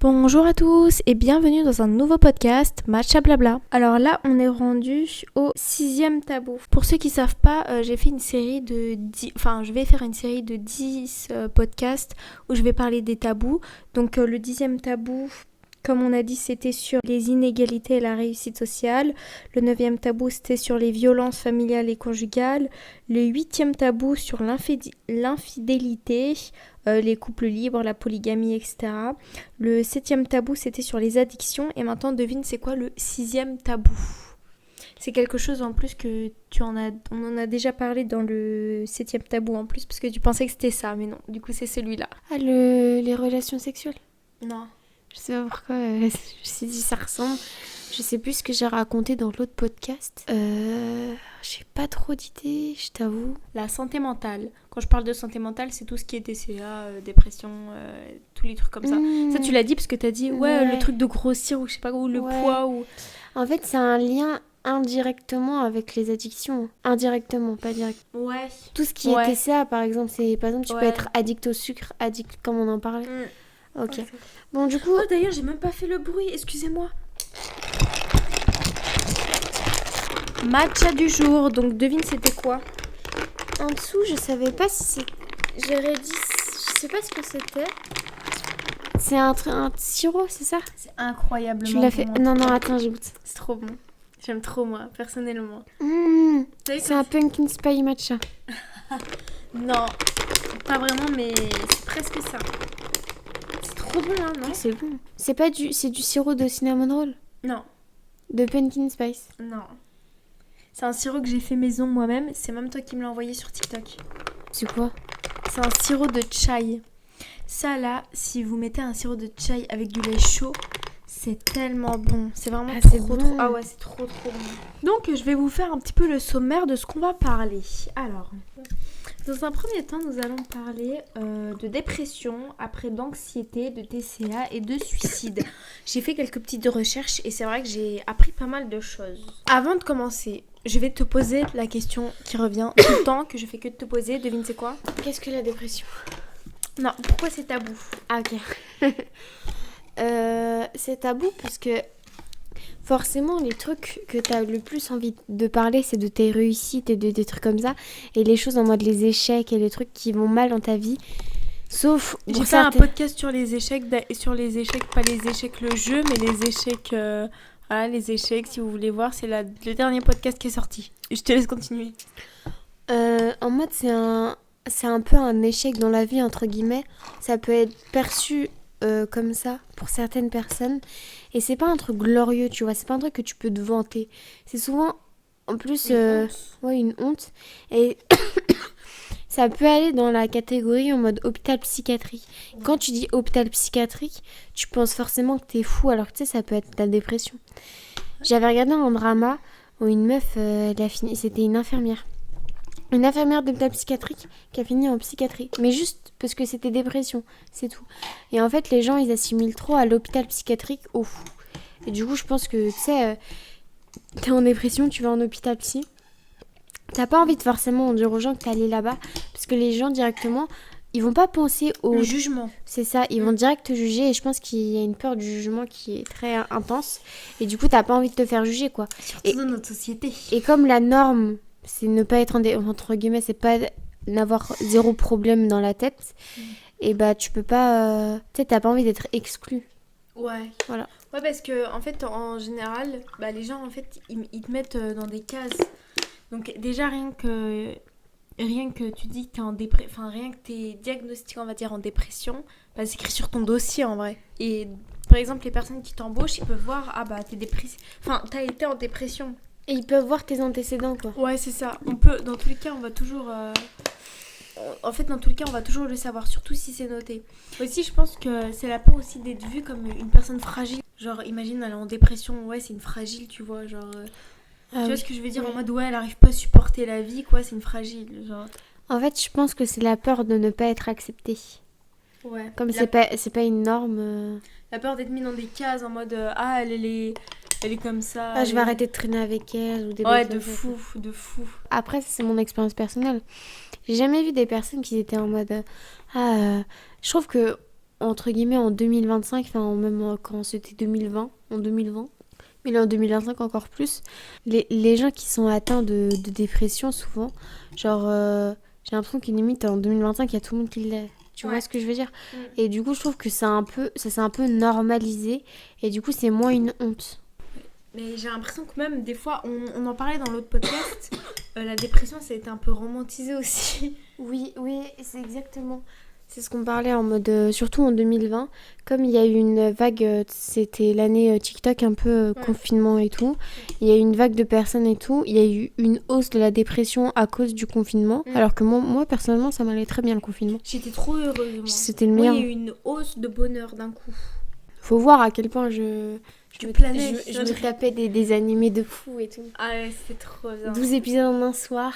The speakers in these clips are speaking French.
Bonjour à tous et bienvenue dans un nouveau podcast Matcha Blabla. Alors là, on est rendu au 6e tabou. Pour ceux qui savent pas, j'ai fait une série de 10... Enfin, je vais faire une série de 10 podcasts où je vais parler des tabous. Donc le 10e tabou, comme on a dit, c'était sur les inégalités et la réussite sociale. Le 9e tabou, c'était sur les violences familiales et conjugales. Le 8e tabou sur l'infidélité, les couples libres, la polygamie, etc. Le 7e tabou, c'était sur les addictions. Et maintenant, devine, c'est quoi le 6e tabou ? C'est quelque chose en plus que on en a déjà parlé dans le 7e tabou en plus, parce que tu pensais que c'était ça, mais non, du coup, c'est celui-là. Ah, les relations sexuelles ? Non. Je sais pas pourquoi, je me suis dit ça ressemble. Je sais plus ce que j'ai raconté dans l'autre podcast. J'ai pas trop d'idées, je t'avoue. La santé mentale. Quand je parle de santé mentale, c'est tout ce qui est TCA, dépression, tous les trucs comme ça. Ça, tu l'as dit parce que t'as dit, ouais, le truc de grossir ou je sais pas, ou le poids ou... En fait, c'est un lien indirectement avec les addictions. Indirectement, pas direct. Ouais. Tout ce qui est TCA, par exemple, c'est par exemple, tu peux être addict au sucre, addict comme on en parlait. Ok. Ouais, bon, du coup... Oh, d'ailleurs, j'ai même pas fait le bruit, excusez-moi. Matcha du jour, donc devine c'était quoi ? En dessous, je savais pas si c'est... J'aurais dit... Je sais pas ce que c'était. C'est un sirop, c'est ça ? C'est incroyablement Tu l'as fait... bon. Non, attends, je goûte. C'est trop bon. J'aime trop, moi, personnellement. C'est un pumpkin spice matcha. Non, pas vraiment, mais c'est presque ça. C'est trop bon, hein, non ? C'est bon. C'est du sirop de cinnamon roll ? Non. De pumpkin spice ? Non. C'est un sirop que j'ai fait maison moi-même. C'est même toi qui me l'as envoyé sur TikTok. C'est quoi ? C'est un sirop de chai. Ça là, si vous mettez un sirop de chai avec du lait chaud, c'est tellement bon. C'est vraiment trop. Ah ouais, c'est trop bon. Donc je vais vous faire un petit peu le sommaire de ce qu'on va parler. Alors, dans un premier temps, nous allons parler de dépression, après d'anxiété, de TCA et de suicide. J'ai fait quelques petites recherches et c'est vrai que j'ai appris pas mal de choses. Avant de commencer, je vais te poser la question qui revient tout le temps, que je fais que de te poser. Devine c'est quoi ? Qu'est-ce que la dépression ? Non, pourquoi c'est tabou ? Ah ok. C'est tabou parce que forcément les trucs que t'as le plus envie de parler, c'est de tes réussites et des trucs comme ça. Et les choses en mode les échecs et les trucs qui vont mal dans ta vie. Sauf... J'ai fait un podcast sur les échecs, pas les échecs le jeu, mais les échecs... Voilà, les échecs, si vous voulez voir, c'est le dernier podcast qui est sorti. Je te laisse continuer. En mode, c'est un peu un échec dans la vie, entre guillemets. Ça peut être perçu comme ça pour certaines personnes. Et c'est pas un truc glorieux, tu vois. C'est pas un truc que tu peux te vanter. C'est souvent, en plus, une honte. Et ça peut aller dans la catégorie en mode hôpital psychiatrique. Quand tu dis hôpital psychiatrique, tu penses forcément que t'es fou, alors que tu sais, ça peut être la dépression. J'avais regardé un drama où une meuf, c'était une infirmière. Une infirmière d'hôpital psychiatrique qui a fini en psychiatrie. Mais juste parce que c'était dépression, c'est tout. Et en fait, les gens, ils assimilent trop à l'hôpital psychiatrique au fou. Et du coup, je pense que, tu sais, t'es en dépression, tu vas en hôpital psy. T'as pas envie de forcément dire aux gens que t'es allé là-bas, parce que les gens directement, ils vont pas penser au jugement. C'est ça, ils vont direct te juger, et je pense qu'il y a une peur du jugement qui est très intense, et du coup t'as pas envie de te faire juger, quoi. Surtout dans notre société. Et comme la norme, c'est ne pas être entre guillemets, c'est pas n'avoir zéro problème dans la tête, et bah tu peux pas, tu sais, t'as pas envie d'être exclu. Ouais. Voilà. Ouais, parce que en fait, en général, les gens en fait, ils te mettent dans des cases. Donc déjà rien que tu dis que t'es en dépression, enfin rien que t'es diagnostiqué on va dire en dépression, c'est écrit sur ton dossier en vrai. Et par exemple les personnes qui t'embauchent, ils peuvent voir t'es dépressif, enfin t'as été en dépression. Et ils peuvent voir tes antécédents, quoi. Ouais, c'est ça. On peut, dans tous les cas, on va toujours en fait dans tous les cas on va toujours le savoir, surtout si c'est noté. Aussi je pense que c'est la peur aussi d'être vue comme une personne fragile. Genre imagine elle est en dépression, ouais c'est une fragile, tu vois, genre tu vois ce que je veux dire, en mode elle arrive pas à supporter la vie, quoi, c'est une fragile, genre. En fait, je pense que c'est la peur de ne pas être acceptée. Ouais. Comme c'est pas une norme. La peur d'être mise dans des cases en mode elle est comme ça. Je vais arrêter de traîner avec elle ou des de fou. Après, ça, c'est mon expérience personnelle. J'ai jamais vu des personnes qui étaient en mode je trouve que entre guillemets en 2025, enfin même quand c'était en 2020, mais là en 2025 encore plus, les gens qui sont atteints de dépression souvent, genre j'ai l'impression qu'une limite en 2025 il y a tout le monde qui l'est. Tu vois ce que je veux dire? Et du coup je trouve que ça s'est un peu normalisé et du coup c'est moins une honte. Mais j'ai l'impression que même des fois, on en parlait dans l'autre podcast, la dépression ça a été un peu romantisé aussi. Oui, c'est exactement. C'est ce qu'on parlait en mode, surtout en 2020, comme il y a eu une vague, c'était l'année TikTok un peu confinement et tout, il y a eu une vague de personnes et tout, il y a eu une hausse de la dépression à cause du confinement, alors que moi personnellement ça m'allait très bien le confinement. J'étais trop heureuse moi. C'était le meilleur. Moi il y a eu une hausse de bonheur d'un coup. Faut voir à quel point je me tapais des animés de fou et tout. Ah ouais, c'était trop bien. 12 épisodes en un soir.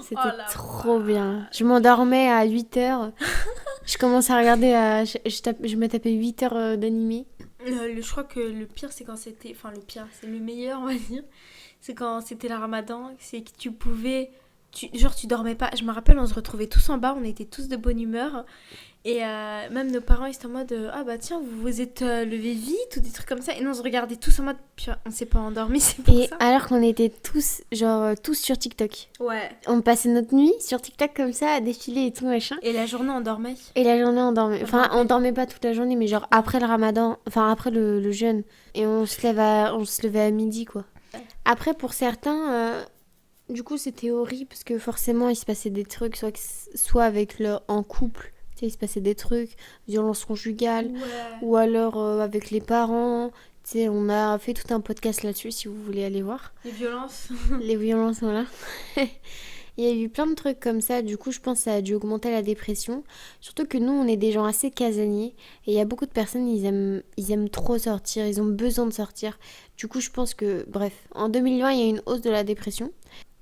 C'était trop bien. Je m'endormais à 8h. Je commençais à regarder, je me tapais 8 heures d'animé. Je crois que le pire, c'est quand c'était... Enfin, le pire, c'est le meilleur, on va dire. C'est quand c'était le ramadan. C'est que tu pouvais... Genre, tu dormais pas. Je me rappelle, on se retrouvait tous en bas. On était tous de bonne humeur. Et même nos parents, ils étaient en mode ah bah tiens, vous vous êtes levés vite ou des trucs comme ça. Et nous, on se regardait tous en mode on s'est pas endormis, c'est pour ça. Et alors qu'on était tous, tous sur TikTok. Ouais. On passait notre nuit sur TikTok comme ça, à défiler et tout machin. Et la journée, on dormait. Enfin, on dormait pas toute la journée, mais genre après le ramadan, enfin après le jeûne. Et on se levait à midi, quoi. Ouais. Après, pour certains... du coup, c'était horrible parce que forcément, il se passait des trucs, soit avec en couple, tu sais, il se passait des trucs, violence conjugale, ou alors avec les parents. Tu sais, on a fait tout un podcast là-dessus si vous voulez aller voir. Les violences. Les violences, voilà. Il y a eu plein de trucs comme ça, du coup je pense que ça a dû augmenter la dépression. Surtout que nous on est des gens assez casaniers et il y a beaucoup de personnes, ils aiment trop sortir, ils ont besoin de sortir. Du coup je pense que, bref, en 2020 il y a eu une hausse de la dépression.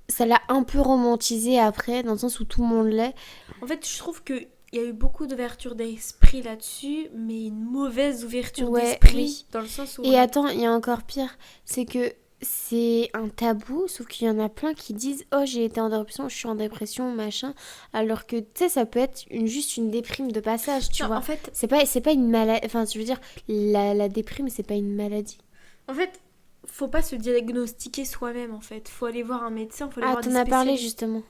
Ça l'a un peu romantisé après, dans le sens où tout le monde l'est. En fait je trouve qu'il y a eu beaucoup d'ouverture d'esprit là-dessus, mais une mauvaise ouverture d'esprit. Dans le sens où... Et attends, il y a encore pire, c'est que c'est un tabou, sauf qu'il y en a plein qui disent oh j'ai été en dépression, je suis en dépression, machin, alors que tu sais ça peut être juste une déprime de passage, tu vois. En fait, c'est pas une maladie, enfin je veux dire la déprime c'est pas une maladie. En fait, faut pas se diagnostiquer soi-même en fait, faut aller voir un médecin, faut aller voir des spécialistes. Ah t'en as parlé justement.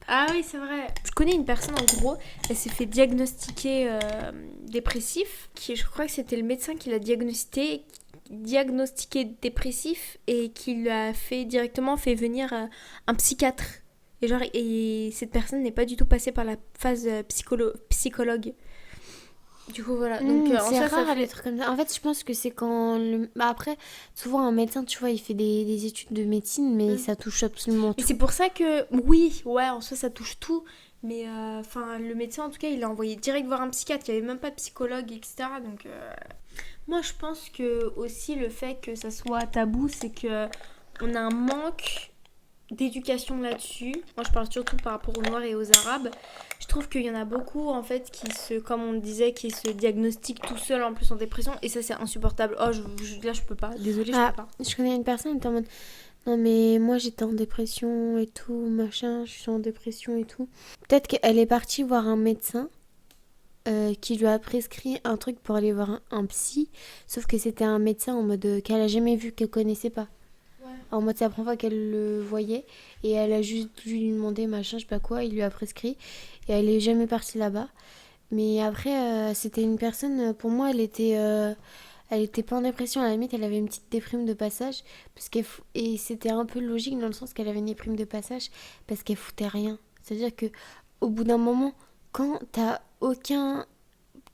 Ah oui c'est vrai. Je connais une personne en gros, elle s'est fait diagnostiquer dépressif, je crois que c'était le médecin qui l'a diagnostiqué dépressif et qui lui a directement fait venir un psychiatre. Et cette personne n'est pas du tout passée par la phase psychologue. Du coup voilà. Donc c'est rare les trucs comme ça. En fait je pense que c'est quand après souvent un médecin tu vois il fait des études de médecine mais ça touche absolument tout. Et c'est pour ça que oui ouais en soi ça touche tout. Mais le médecin en tout cas il a envoyé direct voir un psychiatre. Il n'y avait même pas de psychologue etc. Donc moi, je pense que aussi le fait que ça soit tabou, c'est que on a un manque d'éducation là-dessus. Moi, je parle surtout par rapport aux Noirs et aux Arabes. Je trouve qu'il y en a beaucoup, en fait, comme on disait, qui se diagnostiquent tout seuls, en plus en dépression. Et ça, c'est insupportable. Oh, là, je peux pas. Désolée, je peux pas. Je connais une personne qui était en mode non, mais moi, j'étais en dépression et tout, machin, je suis en dépression et tout. Peut-être qu'elle est partie voir un médecin. Qui lui a prescrit un truc pour aller voir un psy, sauf que c'était un médecin en mode qu'elle a jamais vu, qu'elle connaissait pas. Ouais. En mode c'est la première fois qu'elle le voyait et elle a juste lui demandé machin, je sais pas quoi, il lui a prescrit et elle est jamais partie là-bas. Mais après c'était une personne, pour moi elle était pas en dépression, à la limite elle avait une petite déprime de passage et c'était un peu logique dans le sens qu'elle avait une déprime de passage parce qu'elle foutait rien. C'est-à-dire que au bout d'un moment quand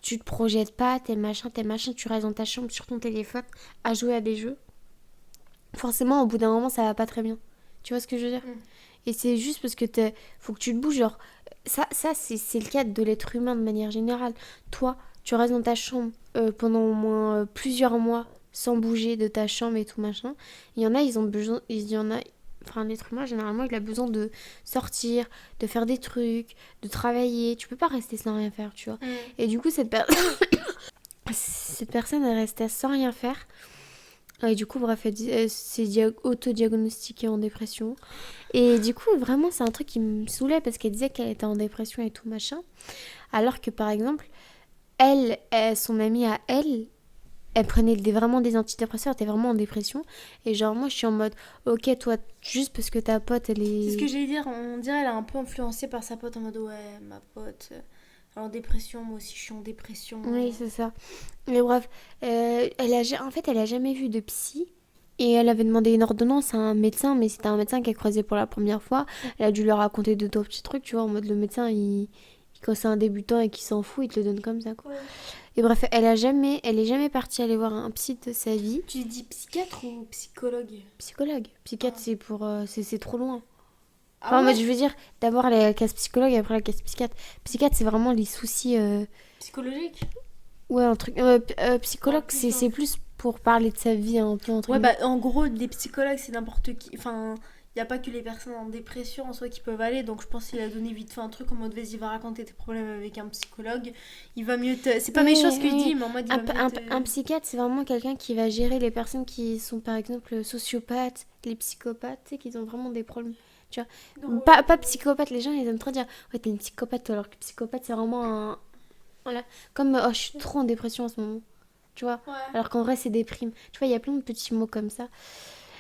tu te projettes pas, tel machin, tu restes dans ta chambre sur ton téléphone à jouer à des jeux, forcément au bout d'un moment ça va pas très bien. Tu vois ce que je veux dire ? Et c'est juste parce que faut que tu te bouges, genre ça c'est le cas de l'être humain de manière générale. Toi tu restes dans ta chambre pendant au moins plusieurs mois sans bouger de ta chambre et tout machin. Il y en a l'être humain, généralement, il a besoin de sortir, de faire des trucs, de travailler. Tu peux pas rester sans rien faire, tu vois. Et du coup, cette personne, elle restait sans rien faire. Et du coup, bref, elle s'est auto-diagnostiquée en dépression. Et du coup, vraiment, c'est un truc qui me saoulait parce qu'elle disait qu'elle était en dépression et tout machin. Alors que, par exemple, son amie à elle prenait vraiment des antidépresseurs, elle était vraiment en dépression. Et genre, moi, je suis en mode, ok, toi, juste parce que ta pote, elle C'est ce est... que j'allais dire, on dirait elle est un peu influencée par sa pote en mode ouais, ma pote, elle est en dépression, moi aussi je suis en dépression. Oui, c'est ça. Mais bref, en fait, elle a jamais vu de psy. Et elle avait demandé une ordonnance à un médecin, mais c'était un médecin qu'elle croisait pour la première fois. Elle a dû leur raconter deux, trois petits trucs, tu vois, en mode le médecin, quand c'est un débutant et qu'il s'en fout, il te le donne comme ça, quoi. Ouais. Et bref, elle est jamais partie aller voir un psy de sa vie. Tu dis psychiatre ou psychologue? Psychologue. Psychiatre, Ah. c'est pour, c'est trop loin. Ah Enfin, ouais? mais je veux dire, d'abord la case psychologue et après la case psychiatre. Psychiatre, c'est vraiment les soucis. Psychologique? Ouais, un truc. Psychologue, Ah, plus c'est plus pour parler de sa vie, un peu, entre Ouais, guillemets. bah en gros, les psychologues, c'est n'importe qui. Enfin, il n'y a pas que les personnes en dépression en soi qui peuvent aller. Donc je pense qu'il a donné vite fait un truc en mode vas-y, va raconter tes problèmes avec un psychologue. Il va mieux te. C'est pas méchant ce que je dis, mais en mode il va mieux te. Un psychiatre, c'est vraiment quelqu'un qui va gérer les personnes qui sont, par exemple, sociopathes, les psychopathes, tu sais, qui ont vraiment des problèmes. Tu vois. Non, Pas psychopathe, les gens, ils aiment trop dire ouais, t'es une psychopathe, toi, alors que psychopathe, c'est vraiment un. Voilà. Comme oh, je suis trop en dépression en ce moment. Tu vois. ouais. Alors qu'en vrai, c'est déprime. Tu vois, il y a plein de petits mots comme ça.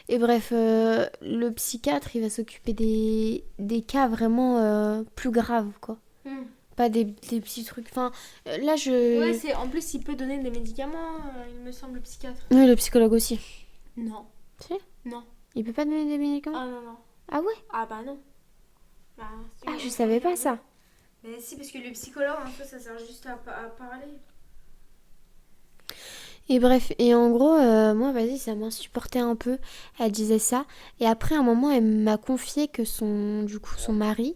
Et bref, le psychiatre, il va s'occuper des cas vraiment plus graves, quoi. Hmm. Pas des petits trucs. Enfin, là, Ouais, c'est en plus il peut donner des médicaments, il me semble, le psychiatre. Oui, le psychologue aussi. Non. Si. Non. Il peut pas donner des médicaments. Ah non, non. Ah ouais. Ah bah non. Bah, si, Ah, je savais pas ça. Mais si, parce que le psychologue, en fait, ça sert juste à parler. Et bref, et en gros, moi, vas-y, ça m'insupportait un peu. Elle disait ça. Et après, à un moment, elle m'a confié que son mari,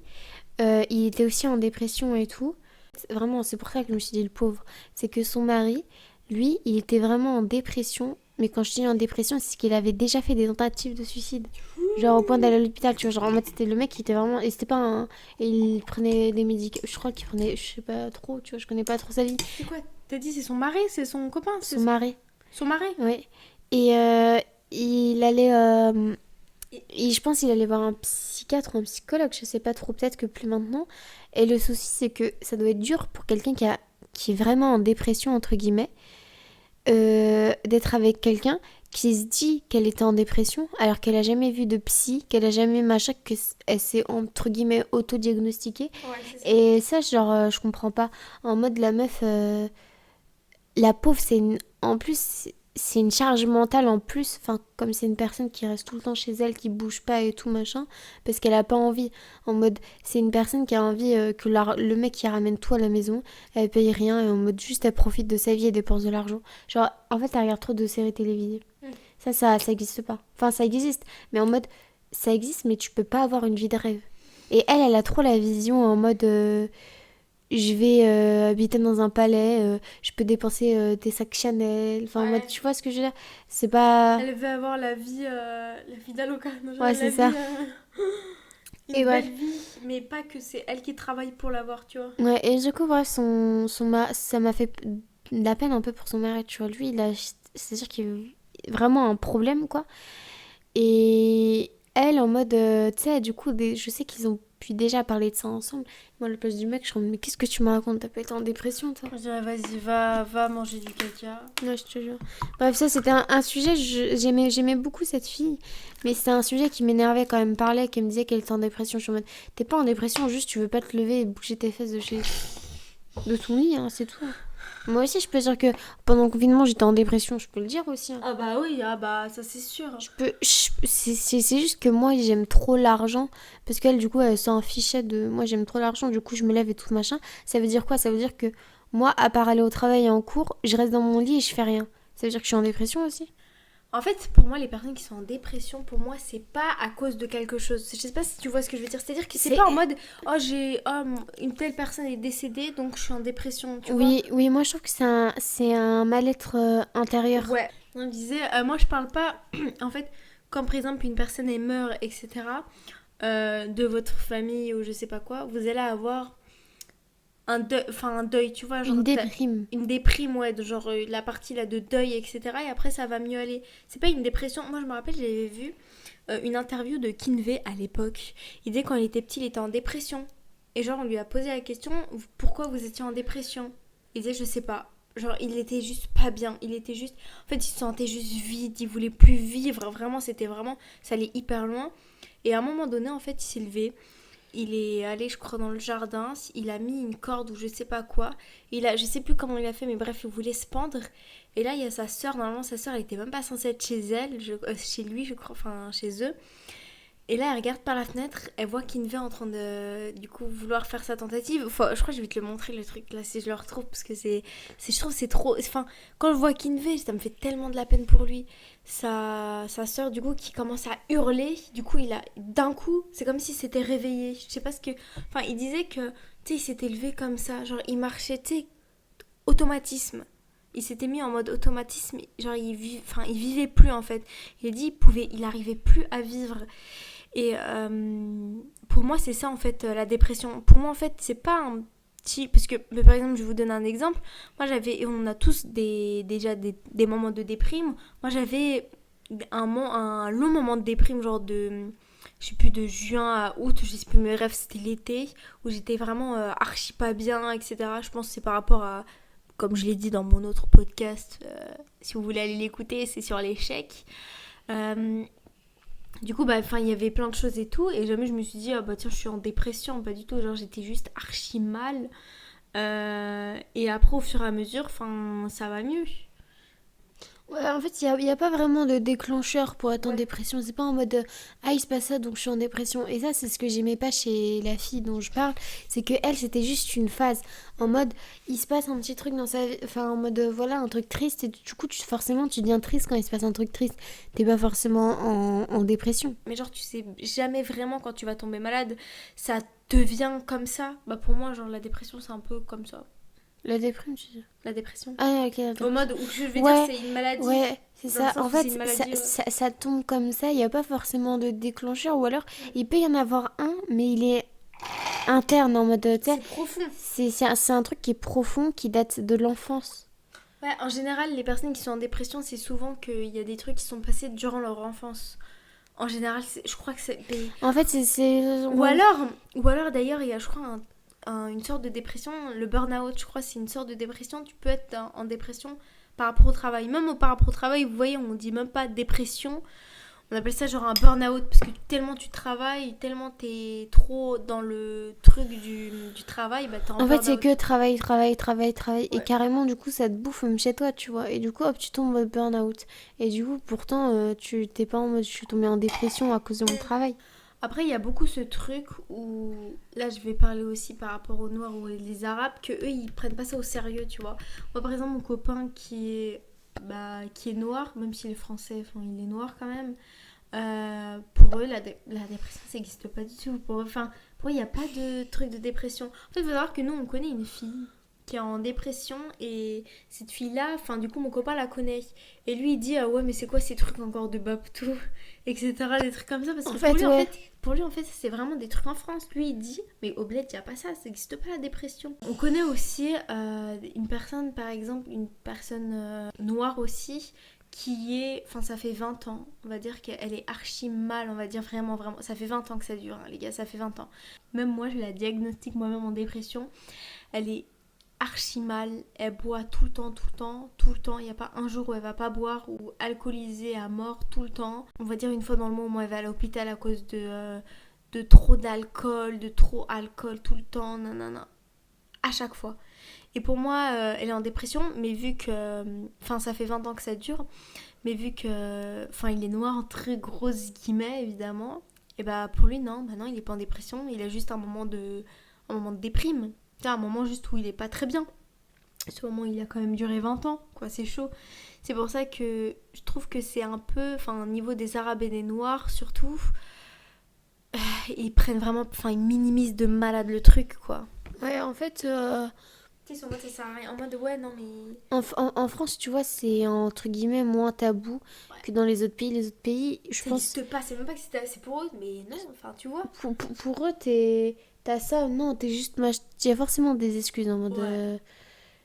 il était aussi en dépression et tout. Vraiment, c'est pour ça que je me suis dit le pauvre. C'est que son mari, lui, il était vraiment en dépression. Mais quand je dis en dépression, c'est qu'il avait déjà fait des tentatives de suicide. Genre au point d'aller à l'hôpital, tu vois. Genre en mode, c'était le mec qui était vraiment. Et c'était pas un. Et il prenait des médicaments. Je crois qu'il prenait. Je sais pas trop, tu vois. Je connais pas trop sa vie. C'est quoi? T'as dit c'est son mari, c'est son copain, Son mari. Son mari? Ouais. Et il allait. Et je pense qu'il allait voir un psychiatre ou un psychologue, je sais pas trop, peut-être que plus maintenant. Et le souci, c'est que ça doit être dur pour quelqu'un qui est vraiment en dépression, entre guillemets, d'être avec quelqu'un qui se dit qu'elle était en dépression, alors qu'elle a jamais vu de psy, qu'elle a jamais machin, qu'elle s'est, entre guillemets, autodiagnostiquée. Ouais, c'est ça. Et ça, genre, je comprends pas. En mode, la meuf, la pauvre, en plus, c'est une charge mentale en plus. Enfin, comme c'est une personne qui reste tout le temps chez elle, qui bouge pas et tout machin, parce qu'elle a pas envie. En mode, c'est une personne qui a envie que le mec qui ramène tout à la maison, elle paye rien et en mode juste elle profite de sa vie et dépense de l'argent. Genre, en fait, elle regarde trop de séries télévisées. Ça existe pas. Enfin, ça existe, mais en mode, ça existe, mais tu peux pas avoir une vie de rêve. Et elle a trop la vision en mode. Je vais habiter dans un palais, je peux dépenser des sacs Chanel. Enfin, en Ouais. mode, tu vois ce que je veux dire? C'est pas. Elle veut avoir la vie d'Aloca. Genre Ouais, la c'est vie, ça. une Et belle bref. vie, mais pas que c'est elle qui travaille pour l'avoir, tu vois. Ouais, et du coup, bref, ça m'a fait de la peine un peu pour son mari, tu vois. Lui, c'est-à-dire qu'il a vraiment un problème, quoi. Et elle, en mode, tu sais, du coup, je sais qu'ils ont pu déjà parler de ça ensemble. Moi, à la place du mec, je suis en mode, mais qu'est-ce que tu me racontes? T'as pas été en dépression, toi? Je dirais vas-y, va manger du caca. Ouais, je te jure. Bref, ça, c'était un sujet, j'aimais beaucoup cette fille, mais c'était un sujet qui m'énervait quand elle me parlait, qu'elle me disait qu'elle était en dépression. Je suis en mode, t'es pas en dépression, juste tu veux pas te lever et bouger tes fesses de ton lit, hein, c'est tout. Moi aussi, je peux dire que pendant le confinement, j'étais en dépression, je peux le dire aussi, hein. Ah bah oui, ah bah ça c'est sûr. C'est juste que moi, j'aime trop l'argent, parce qu'elle, du coup, elle s'en fichait de moi, j'aime trop l'argent, du coup, je me lève et tout machin. Ça veut dire quoi? Ça veut dire que moi, à part aller au travail et en cours, je reste dans mon lit et je fais rien. Ça veut dire que je suis en dépression aussi? En fait, pour moi, les personnes qui sont en dépression, pour moi, c'est pas à cause de quelque chose. Je sais pas si tu vois ce que je veux dire. C'est-à-dire que c'est pas en mode une telle personne est décédée, donc je suis en dépression, tu vois. Oui, moi je trouve que c'est un mal-être intérieur. Ouais. On disait, moi je parle pas, en fait, quand par exemple une personne est meurt, etc., de votre famille ou je sais pas quoi, vous allez avoir un deuil, tu vois. Genre, Une déprime. une déprime, ouais, de genre la partie là de deuil, etc. Et après ça va mieux aller. C'est pas une dépression. Moi je me rappelle, j'avais vu une interview de Kinvey à l'époque. Il disait quand il était petit, il était en dépression. Et genre on lui a posé la question, pourquoi vous étiez en dépression? Il disait, je sais pas. Genre, il était juste pas bien. Il était juste. En fait, il se sentait juste vide. Il voulait plus vivre. Vraiment, c'était vraiment. Ça allait hyper loin. Et à un moment donné, en fait, il s'est levé. Il est allé, je crois, dans le jardin. Il a mis une corde ou je sais pas quoi. Je sais plus comment il a fait, mais bref, il voulait se pendre. Et là, il y a sa sœur. Normalement, sa sœur, elle était même pas censée être chez elle, chez lui, je crois, enfin, chez eux. Et là, elle regarde par la fenêtre, elle voit Kinvey est en train de, du coup, vouloir faire sa tentative. Enfin, je crois que je vais te le montrer, le truc, là, si je le retrouve, parce que je trouve que c'est trop... Enfin, quand je vois Kinvey, ça me fait tellement de la peine pour lui. Sa sœur, du coup, qui commence à hurler, du coup, d'un coup, c'est comme s'il s'était réveillé. Je sais pas ce que... Enfin, il disait que, tu sais, il s'était levé comme ça, genre, il marchait, tu sais, automatisme. Il s'était mis en mode automatisme, genre, il vivait plus, en fait. Il a dit, il arrivait plus à vivre. Et pour moi, c'est ça en fait la dépression. Pour moi, en fait, c'est pas un petit. Parce que, par exemple, je vais vous donner un exemple. Moi, et on a tous déjà des moments de déprime. Moi, j'avais un long moment de déprime, genre de. Je sais plus, de juin à août, je sais plus, mais bref, c'était l'été, où j'étais vraiment archi pas bien, etc. Je pense que c'est par rapport à. Comme je l'ai dit dans mon autre podcast, si vous voulez aller l'écouter, c'est sur l'échec. Du coup, il y avait plein de choses et tout, et jamais je me suis dit, ah bah tiens, je suis en dépression, pas du tout, genre j'étais juste archi mal. Et après, au fur et à mesure, ça va mieux. Ouais, en fait, il y a pas vraiment de déclencheur pour être en dépression. C'est pas en mode ah, il se passe ça donc je suis en dépression. Et ça, c'est ce que j'aimais pas chez la fille dont je parle. C'est que elle, c'était juste une phase. En mode, il se passe un petit truc dans sa vie. Enfin, en mode, voilà, un truc triste. Et du coup, forcément, tu deviens triste quand il se passe un truc triste. T'es pas forcément en dépression. Mais genre, tu sais jamais vraiment quand tu vas tomber malade, ça devient comme ça. Bah, pour moi, genre, la dépression, c'est un peu comme ça. La déprime, tu dis? La dépression. Ah, ok, d'accord. Au mode où je vais dire, c'est une maladie. Ouais, c'est Dans le ça. sens En où c'est fait, une maladie, ça tombe comme ça. Il n'y a pas forcément de déclencheur. Ou alors, il peut y en avoir un, mais il est interne en mode. C'est profond. C'est un truc qui est profond, qui date de l'enfance. Ouais, en général, les personnes qui sont en dépression, c'est souvent qu'il y a des trucs qui sont passés durant leur enfance. En général, je crois que c'est... En fait, Ou alors d'ailleurs, il y a, je crois, une sorte de dépression, le burn-out, je crois, c'est une sorte de dépression. Tu peux être en dépression par rapport au travail. Même par rapport au travail, vous voyez, on dit même pas dépression. On appelle ça genre un burn-out parce que tellement tu travailles, tellement t'es trop dans le truc du travail, bah t'es en fait, burn-out. c'est que travail. Ouais. Et carrément, du coup, ça te bouffe même chez toi, tu vois. Et du coup, hop, tu tombes en mode burn-out. Et du coup, pourtant, tu t'es pas en mode je suis tombée en dépression à cause de mon travail. Après, il y a beaucoup ce truc où, là, je vais parler aussi par rapport aux Noirs ou les Arabes, que eux, ils prennent pas ça au sérieux, tu vois. Moi, par exemple, mon copain qui est noir, même s'il est français, il est noir quand même. Pour eux, la dépression, ça n'existe pas du tout. Pour eux, il n'y a pas de truc de dépression. En fait, il faut savoir que nous, on connaît une fille qui est en dépression et cette fille-là, du coup, mon copain la connaît. Et lui, il dit, ah ouais, mais c'est quoi ces trucs encore de Baptou, etc. Des trucs comme ça. Parce que pour lui, en fait, c'est vraiment des trucs en France. Lui, il dit, mais au bled, il n'y a pas ça, ça n'existe pas la dépression. On connaît aussi une personne, par exemple, une personne noire aussi, ça fait 20 ans, on va dire qu'elle est archi mal, on va dire vraiment, ça fait 20 ans que ça dure, hein, les gars, ça fait 20 ans. Même moi, je la diagnostique moi-même en dépression, elle est archi mal, elle boit tout le temps, il n'y a pas un jour où elle va pas boire ou alcoolisée à mort tout le temps. On va dire une fois dans le mois, moi, elle va à l'hôpital à cause de trop d'alcool, de trop alcool tout le temps, nanana, à chaque fois. Et pour moi, elle est en dépression, mais vu que... ça fait 20 ans que ça dure, mais vu que... il est noir, en très grosses guillemets, évidemment. Et pour lui, non, il est pas en dépression, il a juste un moment de déprime. C'est un moment juste où il est pas très bien. Ce moment, il a quand même duré 20 ans, quoi, c'est chaud. C'est pour ça que je trouve que c'est un peu... au niveau des Arabes et des Noirs, surtout, ils prennent vraiment... ils minimisent de malade le truc, quoi. Ouais, en fait... En mode ça sert à rien. En mode ouais, non mais. En France, tu vois, c'est entre guillemets moins tabou que dans les autres pays. Les autres pays, je pense. Ça n'existe pas, c'est même pas que c'est pour eux, mais non, tu vois. Pour eux, t'as ça, non, t'es juste. Il y a forcément des excuses en mode.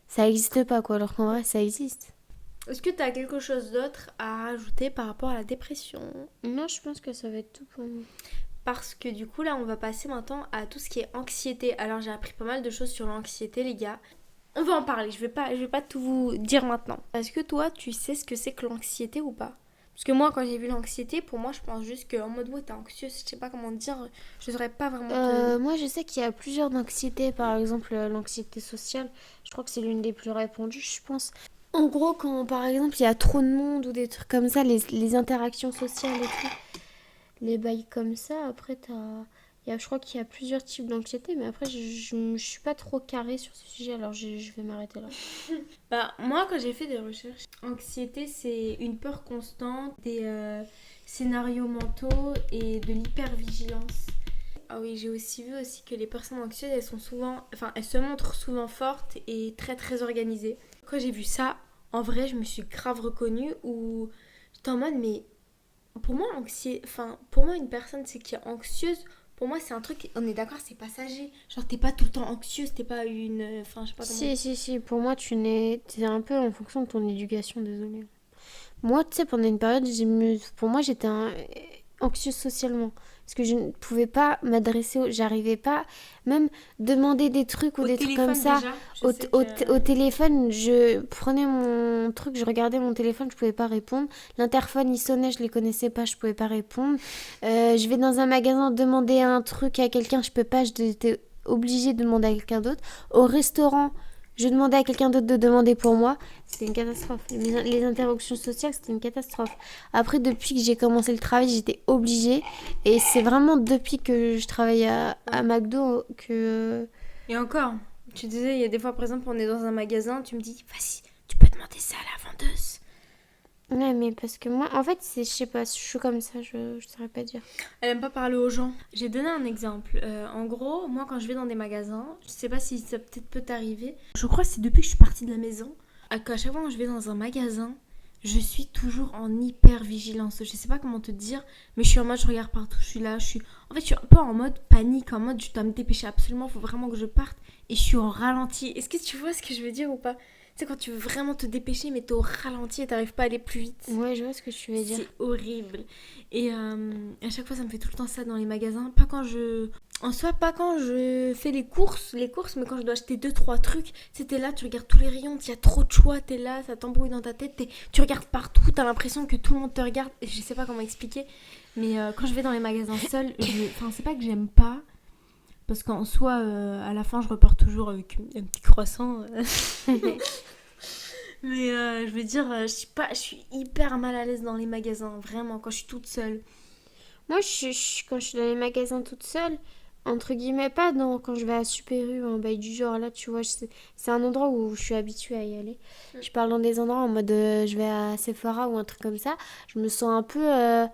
Ça existe pas, quoi, alors qu'en vrai, ça existe. Est-ce que t'as quelque chose d'autre à rajouter par rapport à la dépression? Non, je pense que ça va être tout pour moi. Parce que du coup, là, on va passer maintenant à tout ce qui est anxiété. Alors, j'ai appris pas mal de choses sur l'anxiété, les gars. On va en parler, je vais pas tout vous dire maintenant. Est-ce que toi, tu sais ce que c'est que l'anxiété ou pas? Parce que moi, quand j'ai vu l'anxiété, pour moi, je pense juste qu'en mode, ouais, t'es anxieuse, je sais pas comment te dire, je saurais pas vraiment te... Moi, je sais qu'il y a plusieurs anxiétés. Par exemple, l'anxiété sociale, je crois que c'est l'une des plus répandues, je pense. En gros, quand par exemple il y a trop de monde ou des trucs comme ça, les interactions sociales et tout, les bails comme ça, après je crois qu'il y a plusieurs types d'anxiété, mais après je suis pas trop carrée sur ce sujet, alors je vais m'arrêter là. Bah, moi, quand j'ai fait des recherches, anxiété, c'est une peur constante, des scénarios mentaux et de l'hypervigilance. Ah oui, j'ai aussi vu aussi que les personnes anxieuses, elles se montrent souvent fortes et très très organisées. Quand j'ai vu ça, en vrai, je me suis grave reconnue où j'étais en mode, mais pour moi, pour moi, une personne qui est anxieuse, pour moi, c'est un truc, on est d'accord, c'est passager. Genre, t'es pas tout le temps anxieuse, t'es pas une. Enfin, je sais pas comment. Si, pour moi t'es un peu en fonction de ton éducation, désolée. Moi, tu sais, pendant une période, pour moi, j'étais anxieuse socialement. Parce que je ne pouvais pas j'arrivais pas, même demander des trucs ou Au des trucs comme téléphone ça. déjà, je sais que. Au téléphone, je prenais mon truc, je regardais mon téléphone, je pouvais pas répondre. L'interphone, il sonnait, je les connaissais pas, je pouvais pas répondre. Je vais dans un magasin demander un truc à quelqu'un, je peux pas, j'étais obligée de demander à quelqu'un d'autre. Au restaurant, je demandais à quelqu'un d'autre de demander pour moi. C'était une catastrophe. Les interactions sociales, c'était une catastrophe. Après, depuis que j'ai commencé le travail, j'étais obligée. Et c'est vraiment depuis que je travaille à McDo que... Et encore, tu disais, il y a des fois, par exemple, on est dans un magasin, tu me dis, vas-y, tu peux demander ça à la vendeuse. Ouais, mais parce que moi, en fait, je sais pas, je suis comme ça, je saurais pas dire. Elle aime pas parler aux gens. J'ai donné un exemple. En gros, moi, quand je vais dans des magasins, je sais pas si ça peut-être peut t'arriver. Je crois que c'est depuis que je suis partie de la maison, qu'à chaque fois quand je vais dans un magasin, je suis toujours en hyper vigilance. Je sais pas comment te dire, mais je suis en mode, je regarde partout, je suis là, En fait, je suis un peu en mode panique, en mode, je dois me dépêcher absolument, faut vraiment que je parte. Et je suis en ralenti. Est-ce que tu vois ce que je veux dire ou pas? Tu sais, quand tu veux vraiment te dépêcher, mais t'es au ralenti et t'arrives pas à aller plus vite. Ouais, je vois ce que tu veux dire. C'est horrible. Et à chaque fois, ça me fait tout le temps ça dans les magasins. Pas quand je... En soi, pas quand je fais les courses, mais quand je dois acheter 2 3 trucs. T'es là, tu regardes tous les rayons, il y a trop de choix, t'es là, ça t'embrouille dans ta tête. Tu regardes partout, t'as l'impression que tout le monde te regarde. Je sais pas comment expliquer. Mais quand je vais dans les magasins seule, enfin, c'est pas que j'aime pas. Parce qu'en soi, à la fin, je repars toujours avec un petit croissant. Mais je veux dire, je suis hyper mal à l'aise dans les magasins, vraiment, quand je suis toute seule. Moi, quand je suis dans les magasins toute seule, entre guillemets, pas quand je vais à Super U, un bail du genre, là, tu vois, c'est un endroit où je suis habituée à y aller. Je parle dans des endroits en mode, je vais à Sephora ou un truc comme ça, je me sens un peu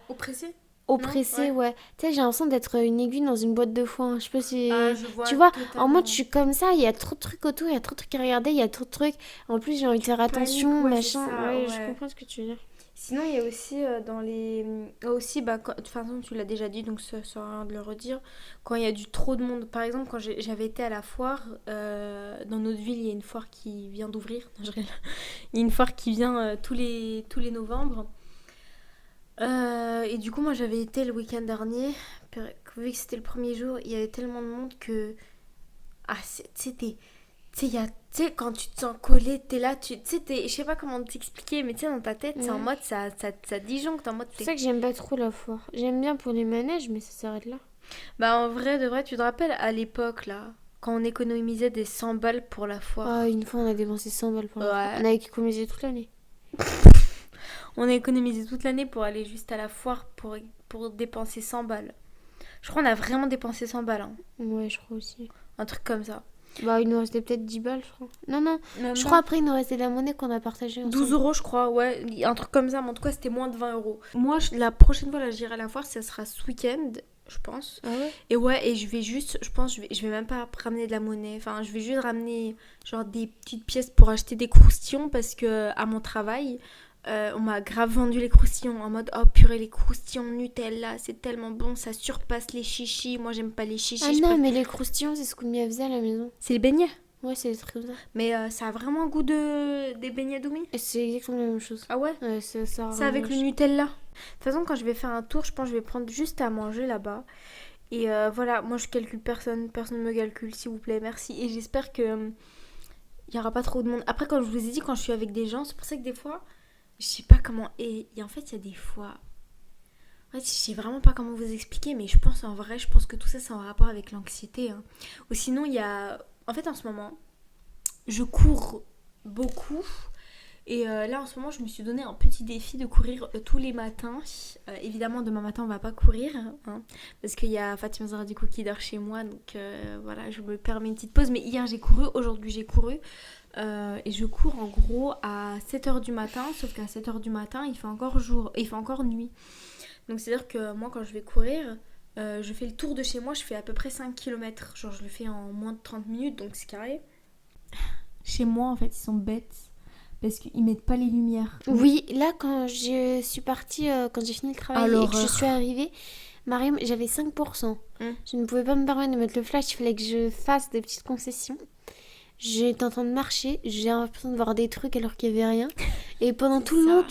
Oppressée? oppressée, ouais. Tu sais, j'ai l'impression d'être une aiguille dans une boîte de foin. Je sais pas si... Ah, je vois Tu vois, totalement. en mode, je suis comme ça, il y a trop de trucs autour, il y a trop de trucs à regarder, il y a trop de trucs. En plus, j'ai envie de faire attention, ouais, machin. c'est ça, Ouais, ouais. je comprends ce que tu veux dire. Sinon, il y a aussi dans les. Aussi, bah, de toute façon, tu l'as déjà dit, donc ça sert à rien de le redire. Quand il y a trop de monde, par exemple, quand j'avais été à la foire, dans notre ville, il y a une foire qui vient d'ouvrir. Non, je rigole. Il y a une foire qui vient tous les novembre. Et du coup, moi, j'avais été le week-end dernier. Vu que c'était le premier jour, il y avait tellement de monde que. Ah, tu sais, tu sais, quand tu te sens collé, t'es là, tu sais, je sais pas comment t'expliquer, mais tu sais, dans ta tête, c'est en Ouais. mode, ça disjoncte, en mode, C'est pour ça que j'aime pas trop la foire. J'aime bien pour les manèges, mais ça s'arrête là. Bah, en vrai, de vrai, tu te rappelles à l'époque, là, quand on économisait des 100 balles pour la foire. Ah, une fois, on a dépensé 100 balles pour la foire. Ouais. On avait économisé toute l'année. On a économisé toute l'année pour aller juste à la foire pour dépenser 100 balles. Je crois qu'on a vraiment dépensé 100 balles, hein. Ouais, je crois aussi. Un truc comme ça. Bah, il nous restait peut-être 10 balles, je crois. Non, non. Non, Je non. crois après, il nous restait de la monnaie qu'on a partagée ensemble. 12 euros, je crois, ouais, un truc comme ça, mais en tout cas, c'était moins de 20 euros. Moi, la prochaine fois, là, j'irai à la foire, ça sera ce week-end, je pense. Ah ouais? Et ouais, et je vais juste, je pense, je vais même pas ramener de la monnaie. Enfin, je vais juste ramener, genre, des petites pièces pour acheter des croustillons, parce que à mon travail, on m'a grave vendu les croustillons, en mode, oh purée, les croustillons Nutella, c'est tellement bon, ça surpasse les chichis. Moi, j'aime pas les chichis. Ah non, mais les croustillons, c'est ce qu'on m'y faisait à la maison. C'est les beignets. Ouais, c'est des trucs comme ça. Mais ça a vraiment goût des beignets Doumi. Et c'est exactement la même chose. Ah ouais? Ouais, ça C'est avec le Nutella. De toute façon, quand je vais faire un tour, je pense que je vais prendre juste à manger là-bas. Et voilà, moi je calcule personne ne me calcule, s'il vous plaît, merci. Et j'espère que il y aura pas trop de monde. Après, quand je vous ai dit, quand je suis avec des gens, c'est pour ça que des fois, je sais pas comment. Et en fait, il y a des fois. En fait, je sais vraiment pas comment vous expliquer, mais je pense que tout ça, c'est en rapport avec l'anxiété. Hein. Ou sinon, il y a. En fait, en ce moment, je cours beaucoup. Et là, en ce moment, je me suis donné un petit défi de courir tous les matins. Évidemment, demain matin, on va pas courir. Hein, parce qu'il y a Fatima Zahra du coup qui dort chez moi. Donc voilà, je me permets une petite pause. Mais hier, j'ai couru. Aujourd'hui, j'ai couru. Et je cours en gros à 7h du matin. Sauf qu'à 7h du matin, il fait encore jour. Il fait encore nuit. Donc c'est-à-dire que moi, quand je vais courir, je fais le tour de chez moi. Je fais à peu près 5 km. Genre, je le fais en moins de 30 minutes. Donc c'est carré. Chez moi, en fait, ils sont bêtes. Parce qu'ils mettent pas les lumières. Oui, là, quand je suis partie, quand j'ai fini le travail et que je suis arrivée, Mariam, j'avais 5%. Je ne pouvais pas me permettre de mettre le flash, il fallait que je fasse des petites concessions. J'étais en train de marcher, j'ai l'impression de voir des trucs alors qu'il n'y avait rien. Et pendant tout le long,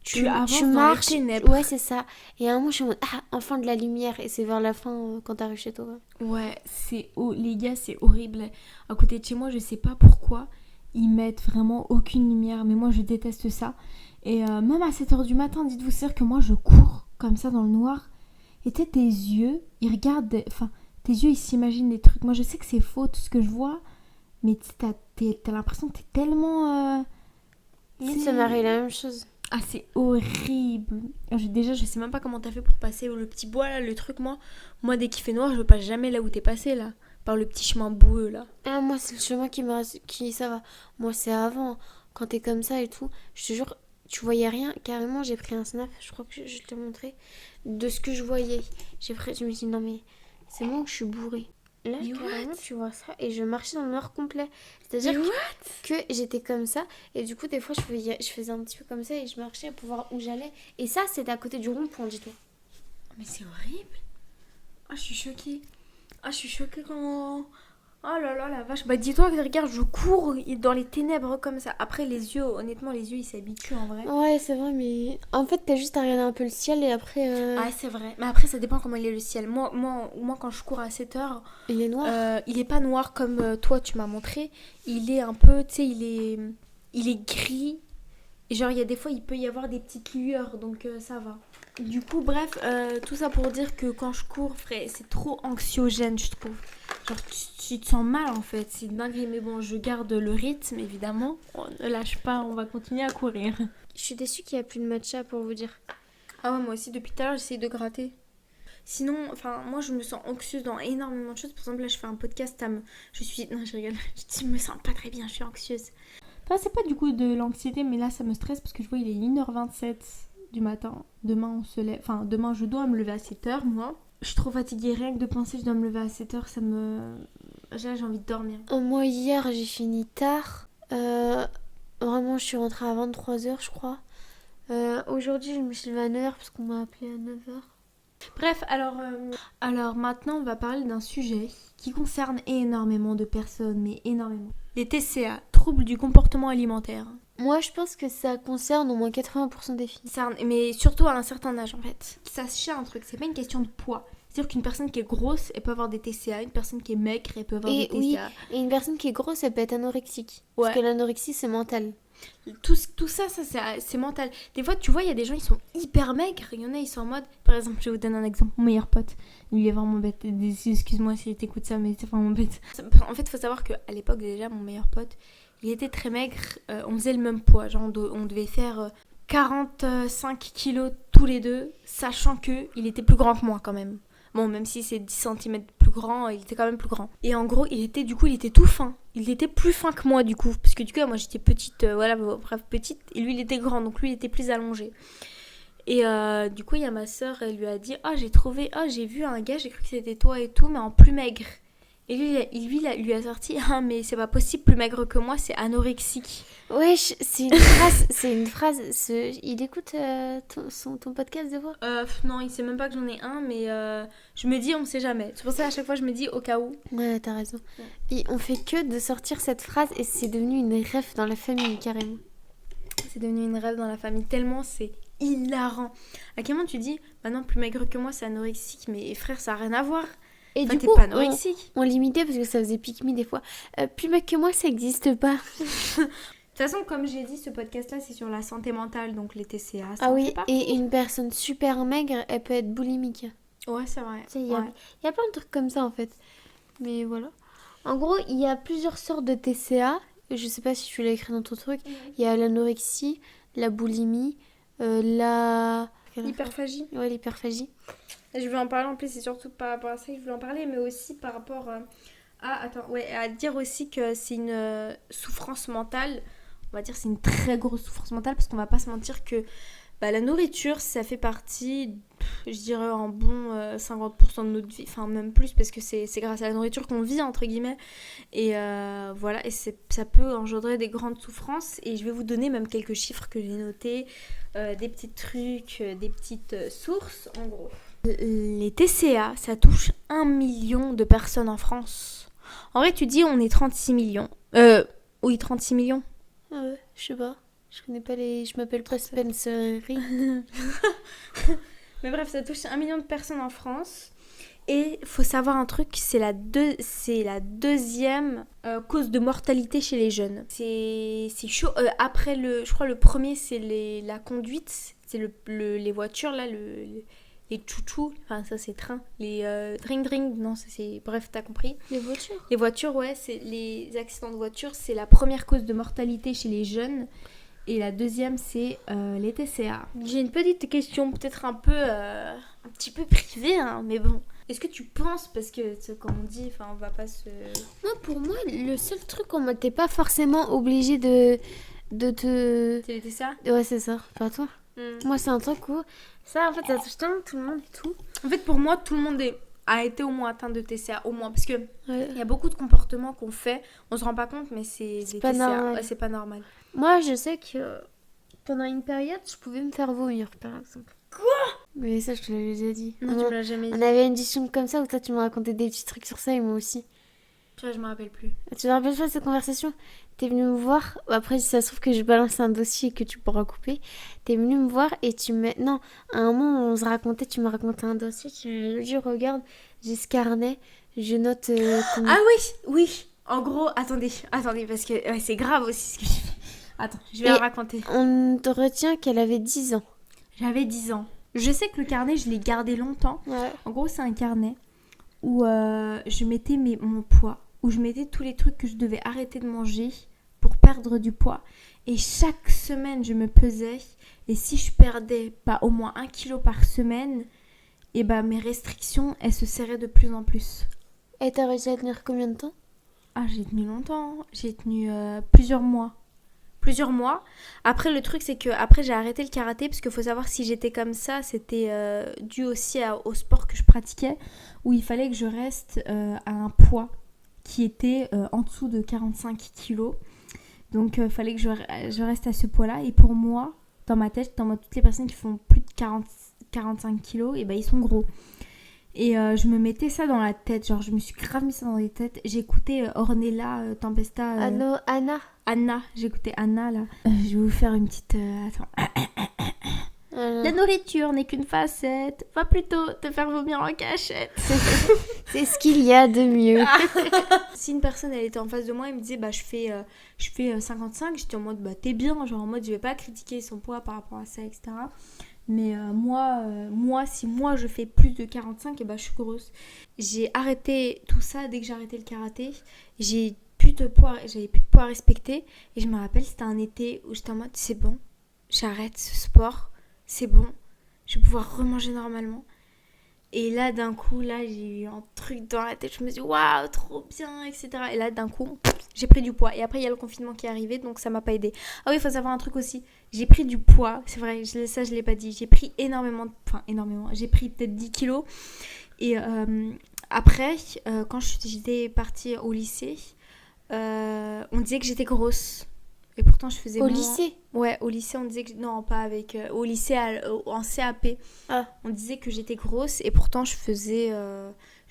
tu avances dans marches. les ténèbres. Ouais, c'est ça. Et à un moment, je suis en mode, enfin de la lumière. Et c'est vers la fin, quand t'arrives chez toi. Ouais, les gars, c'est horrible. À côté de chez moi, je sais pas pourquoi ils mettent vraiment aucune lumière, mais moi je déteste ça. Et même à 7h du matin, dites-vous c'est que moi je cours comme ça dans le noir. Et tes yeux, ils regardent, enfin, tes yeux ils s'imaginent des trucs. Moi je sais que c'est faux tout ce que je vois, mais t'as l'impression que t'es tellement... Ça m'arrive la même chose. Ah, c'est horrible. Déjà, je sais même pas comment t'as fait pour passer le petit bois là, le truc. Moi dès qu'il fait noir, je passe jamais là où t'es passé là. Par le petit chemin boueux là. Ah, moi, c'est le chemin qui ça va. Moi, c'est avant. Quand t'es comme ça et tout, je te jure, tu voyais rien. Carrément, j'ai pris un snap, je crois que je te montrais, de ce que je voyais. Je me suis dit, non, mais c'est moi que je suis bourrée. Là, Mais carrément, tu vois ça. Et je marchais dans le noir complet. C'est-à-dire que j'étais comme ça. Et du coup, des fois, je faisais un petit peu comme ça et je marchais pour voir où j'allais. Et ça, c'était à côté du rond-point, dis-toi. Mais c'est horrible. Ah, je suis choquée. Ah, je suis choquée quand... Oh là là, la vache. Bah, dis-toi que, regarde, je cours dans les ténèbres comme ça. Après, les yeux, honnêtement, les yeux, ils s'habituent en vrai. Ouais, c'est vrai, mais en fait, t'as juste à regarder un peu le ciel et après... Ah, c'est vrai. Mais après, ça dépend comment il est le ciel. Moi quand je cours à 7h, Il est noir. il est pas noir comme toi, tu m'as montré. Il est un peu, tu sais, il est gris. Et genre, il y a des fois, il peut y avoir des petites lueurs, donc ça va. Du coup, bref, tout ça pour dire que quand je cours, frère, c'est trop anxiogène, je trouve. Genre, tu te sens mal, en fait. C'est dingue, mais bon, je garde le rythme, évidemment. On ne lâche pas, on va continuer à courir. Je suis déçue qu'il n'y a plus de matcha, pour vous dire. Ah ouais, moi aussi, depuis tout à l'heure, j'essaye de gratter. Sinon, enfin, moi, je me sens anxieuse dans énormément de choses. Par exemple, là, je fais un podcast, Non, je rigole. Je me sens pas très bien, je suis anxieuse. Enfin, c'est pas du coup de l'anxiété, mais là, ça me stresse parce que je vois, il est 1h27 du matin. Demain, on se lève. Enfin, demain, je dois me lever à 7h, moi. Je suis trop fatiguée, rien que de penser que je dois me lever à 7h, ça me... Là, j'ai envie de dormir. Moi, hier, j'ai fini tard. Vraiment, je suis rentrée à 23h, je crois. Aujourd'hui, je me suis levée à 9h parce qu'on m'a appelé à 9h. Bref, alors maintenant, on va parler d'un sujet qui concerne énormément de personnes, mais énormément. Les TCA, troubles du comportement alimentaire. Moi, je pense que ça concerne au moins 80% des filles. Mais surtout à un certain âge, en fait. Sachez un truc, c'est pas une question de poids. C'est-à-dire qu'une personne qui est grosse, elle peut avoir des TCA. Une personne qui est maigre, elle peut avoir des TCA. Oui, et une personne qui est grosse, elle peut être anorexique. Ouais. Parce que l'anorexie, c'est mental. Tout ça, c'est mental. Des fois, tu vois, il y a des gens, ils sont hyper maigres. Il y en a, ils sont en mode... Par exemple, je vais vous donner un exemple. Mon meilleur pote, il est vraiment bête. Excuse-moi si t'écoutes ça, mais c'est vraiment bête. En fait, il faut savoir qu'à l'époque, déjà, mon meilleur pote, il était très maigre. On faisait le même poids. Genre, on devait faire 45 kilos tous les deux, sachant qu'il était plus grand que moi, quand même. Bon, même si c'est 10 cm plus grand, il était quand même plus grand. Et en gros, il était tout fin. Il était plus fin que moi, du coup. Parce que du coup, moi, j'étais petite, petite. Et lui, il était grand, donc lui, il était plus allongé. Et du coup, il y a ma soeur, elle lui a dit « j'ai vu un gars, j'ai cru que c'était toi et tout, mais en plus maigre. » Et lui a sorti « Ah, mais c'est pas possible, plus maigre que moi, c'est anorexique. » Wesh, c'est une phrase. Il écoute ton podcast de voix? Non, il sait même pas que j'en ai un, mais je me dis, on sait jamais. C'est pour ça, à chaque fois, je me dis au cas où. Ouais, t'as raison. Ouais. Et on fait que de sortir cette phrase et c'est devenu une ref dans la famille, carrément. C'est devenu une rêve dans la famille, tellement c'est hilarant. À quel moment tu dis, maintenant plus maigre que moi, c'est anorexique, mais frère, ça n'a rien à voir. Et Enfin, du t'es coup, pas anorexique. on limitait parce que ça faisait pique-me des fois. Plus mec que moi, ça n'existe pas. De toute façon, comme j'ai dit, ce podcast-là, c'est sur la santé mentale, donc les TCA, ça Ah en oui, fait partie. et une personne super maigre, elle peut être boulimique. Ouais, c'est vrai. Tu sais, il Ouais. y a plein de trucs comme ça en fait. Mais voilà. En gros, il y a plusieurs sortes de TCA. Je sais pas si tu l'as écrit dans ton truc. Il y a l'anorexie, la boulimie, la... L'hyperphagie. Ouais, l'hyperphagie. Je vais en parler en plus, c'est surtout par rapport à ça que je voulais en parler, mais aussi par rapport à dire aussi que c'est une souffrance mentale. On va dire c'est une très grosse souffrance mentale parce qu'on va pas se mentir que la nourriture, ça fait partie, je dirais, en bon 50% de notre vie, enfin même plus parce que c'est grâce à la nourriture qu'on vit, entre guillemets. Et voilà, et ça peut engendrer des grandes souffrances. Et je vais vous donner même quelques chiffres que j'ai notés, des petits trucs, des petites sources, en gros. Les TCA, ça touche 1 million de personnes en France. En vrai, tu dis on est 36 millions. Oui, 36 millions. Ah ouais, je sais pas. Je connais pas les... Je m'appelle pas Spencer. Mais bref, ça touche 1 million de personnes en France. Et faut savoir un truc, c'est la deuxième cause de mortalité chez les jeunes. C'est chaud. Après, je crois le premier, c'est la conduite. C'est les voitures, là, les tchou-tchou. Enfin, ça, c'est train. Les dring-dring. Non, ça, c'est... Bref, t'as compris. Les voitures. Les voitures, ouais, c'est les accidents de voiture. C'est la première cause de mortalité chez les jeunes. Et la deuxième, c'est les TCA. J'ai une petite question, peut-être un petit peu privée, hein, mais bon. Est-ce que tu penses, parce que comme on dit, on va pas se... Moi, pour moi, le seul truc, on t'es pas forcément obligé de te... C'est les TCA? Ouais, c'est ça. Pas toi. Moi, c'est un truc où... Ça, en fait, ça touche tellement tout le monde et tout. En fait, pour moi, tout le monde a été au moins atteint de TCA, au moins. Parce que Ouais. il y a beaucoup de comportements qu'on fait, on se rend pas compte, mais c'est des pas TCA. normal. Ouais, c'est pas normal. Moi, je sais que pendant une période, je pouvais me faire vomir, par exemple. Quoi? Mais ça, je te l'avais déjà dit. Non, tu me l'as jamais dit. On avait une discussion comme ça où toi, tu me racontais des petits trucs sur ça et moi aussi. Je me rappelle plus. Tu te rappelles pas de cette conversation? T'es venu me voir, après si ça se trouve que je balance un dossier que tu pourras couper, t'es venu me voir et non, à un moment on se racontait, tu me racontais un dossier, tu me dis regarde, j'ai ce carnet, je note Ah oui. En gros, attendez, parce que ouais, c'est grave aussi ce que j'ai fait. Attends, je vais le raconter. On te retient qu'elle avait 10 ans. J'avais 10 ans. Je sais que le carnet, je l'ai gardé longtemps. Ouais. En gros, c'est un carnet où je mettais mon poids, où je mettais tous les trucs que je devais arrêter de manger pour perdre du poids. Et chaque semaine, je me pesais. Et si je perdais pas au moins 1 kilo par semaine, et mes restrictions, elles se serraient de plus en plus. Et t'as réussi à tenir combien de temps? Ah, j'ai tenu longtemps. J'ai tenu plusieurs mois. Après, le truc, c'est que après j'ai arrêté le karaté parce qu'il faut savoir si j'étais comme ça, c'était dû aussi au sport que je pratiquais où il fallait que je reste à un poids qui était en dessous de 45 kilos. Donc, il fallait que je reste à ce poids-là. Et pour moi, dans ma tête, toutes les personnes qui font plus de 45 kilos, et ils sont gros. Et je me mettais ça dans la tête, genre je me suis grave mis ça dans les têtes. J'écoutais Ornella Tempesta. Anna, j'écoutais Anna là. Je vais vous faire une petite... Attends. La nourriture n'est qu'une facette. Va plutôt te faire vomir en cachette. C'est ce qu'il y a de mieux. Si une personne elle était en face de moi et me disait je fais 55, j'étais en mode t'es bien, genre en mode je vais pas critiquer son poids par rapport à ça, etc. Mais moi, si moi je fais plus de 45, je suis grosse. J'ai arrêté tout ça dès que j'ai arrêté le karaté. J'avais plus de poids à respecter. Et je me rappelle, c'était un été où j'étais en mode c'est bon, j'arrête ce sport, c'est bon, je vais pouvoir remanger normalement. Et là, d'un coup, j'ai eu un truc dans la tête. Je me suis dit, waouh, trop bien, etc. Et là, d'un coup, j'ai pris du poids. Et après, il y a le confinement qui est arrivé, donc ça m'a pas aidé. Ah oui, il faut savoir un truc aussi. J'ai pris du poids, c'est vrai, ça, je l'ai pas dit. J'ai pris énormément. J'ai pris peut-être 10 kilos. Et après, quand j'étais partie au lycée, on disait que j'étais grosse. Et pourtant, je faisais Au moins. lycée? Ouais, au lycée, on disait que... Non, pas avec... au lycée, en CAP. Ah. On disait que j'étais grosse et pourtant, je faisais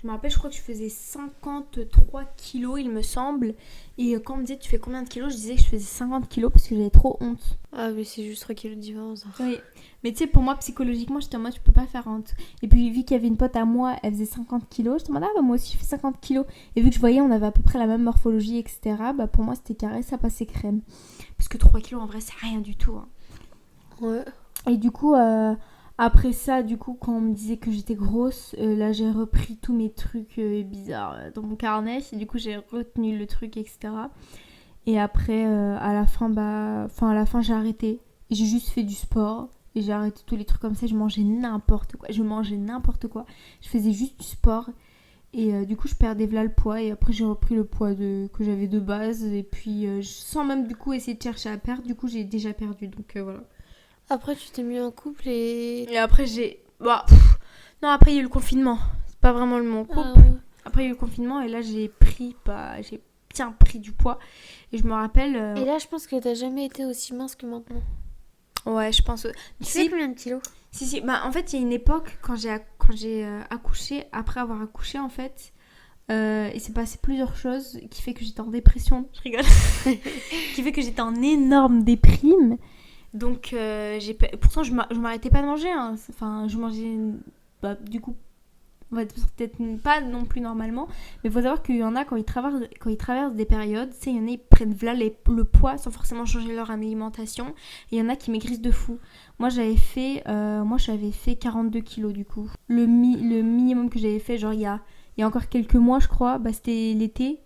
Je me rappelle, je crois que je faisais 53 kilos, il me semble. Et quand on me disait tu fais combien de kilos, je disais que je faisais 50 kilos parce que j'avais trop honte. Ah oui, c'est juste 3 kilos de différence. Oui, mais tu sais, pour moi, psychologiquement, j'étais en mode, je peux pas faire honte. Et puis, vu qu'il y avait une pote à moi, elle faisait 50 kilos, j'étais en mode, ah bah moi aussi, je fais 50 kilos. Et vu que je voyais, on avait à peu près la même morphologie, etc., bah pour moi, c'était carré, ça passait crème. Parce que 3 kilos, en vrai, c'est rien du tout. Hein. Ouais. Et du coup, après ça, du coup, quand on me disait que j'étais grosse, là, j'ai repris tous mes trucs bizarres dans mon carnet. Et du coup, j'ai retenu le truc, etc. Et après, à la fin, j'ai arrêté. Et j'ai juste fait du sport. Et j'ai arrêté tous les trucs comme ça. Je mangeais n'importe quoi. Je faisais juste du sport. Et du coup, je perdais là le poids. Et après, j'ai repris le poids que j'avais de base. Et puis, sans même du coup essayer de chercher à perdre, du coup, j'ai déjà perdu. Donc voilà. Après, tu t'es mis en couple et... Et après, non, après, il y a eu le confinement. C'est pas vraiment mon couple. Ah ouais. Après, il y a eu le confinement. Et là, j'ai bien pris du poids. Et je me rappelle... Et là, je pense que t'as jamais été aussi mince que maintenant. Ouais, je pense... Tu fais combien de kilos? Si. Bah, en fait, il y a une époque, quand j'ai accouché, après avoir accouché, en fait, il s'est passé plusieurs choses qui fait que j'étais en dépression. Je rigole. Qui fait que j'étais en énorme déprime. Donc, pourtant, je m'arrêtais pas de manger. Hein. Enfin, je mangeais... Bah, du coup, on va dire peut-être pas non plus normalement. Mais il faut savoir qu'il y en a, quand ils traversent des périodes, tu sais, il y en a, ils prennent le poids sans forcément changer leur alimentation. Et il y en a qui maigrissent de fou. Moi, j'avais fait 42 kilos, du coup. Le minimum que j'avais fait, genre, il y a encore quelques mois, je crois, bah, c'était l'été.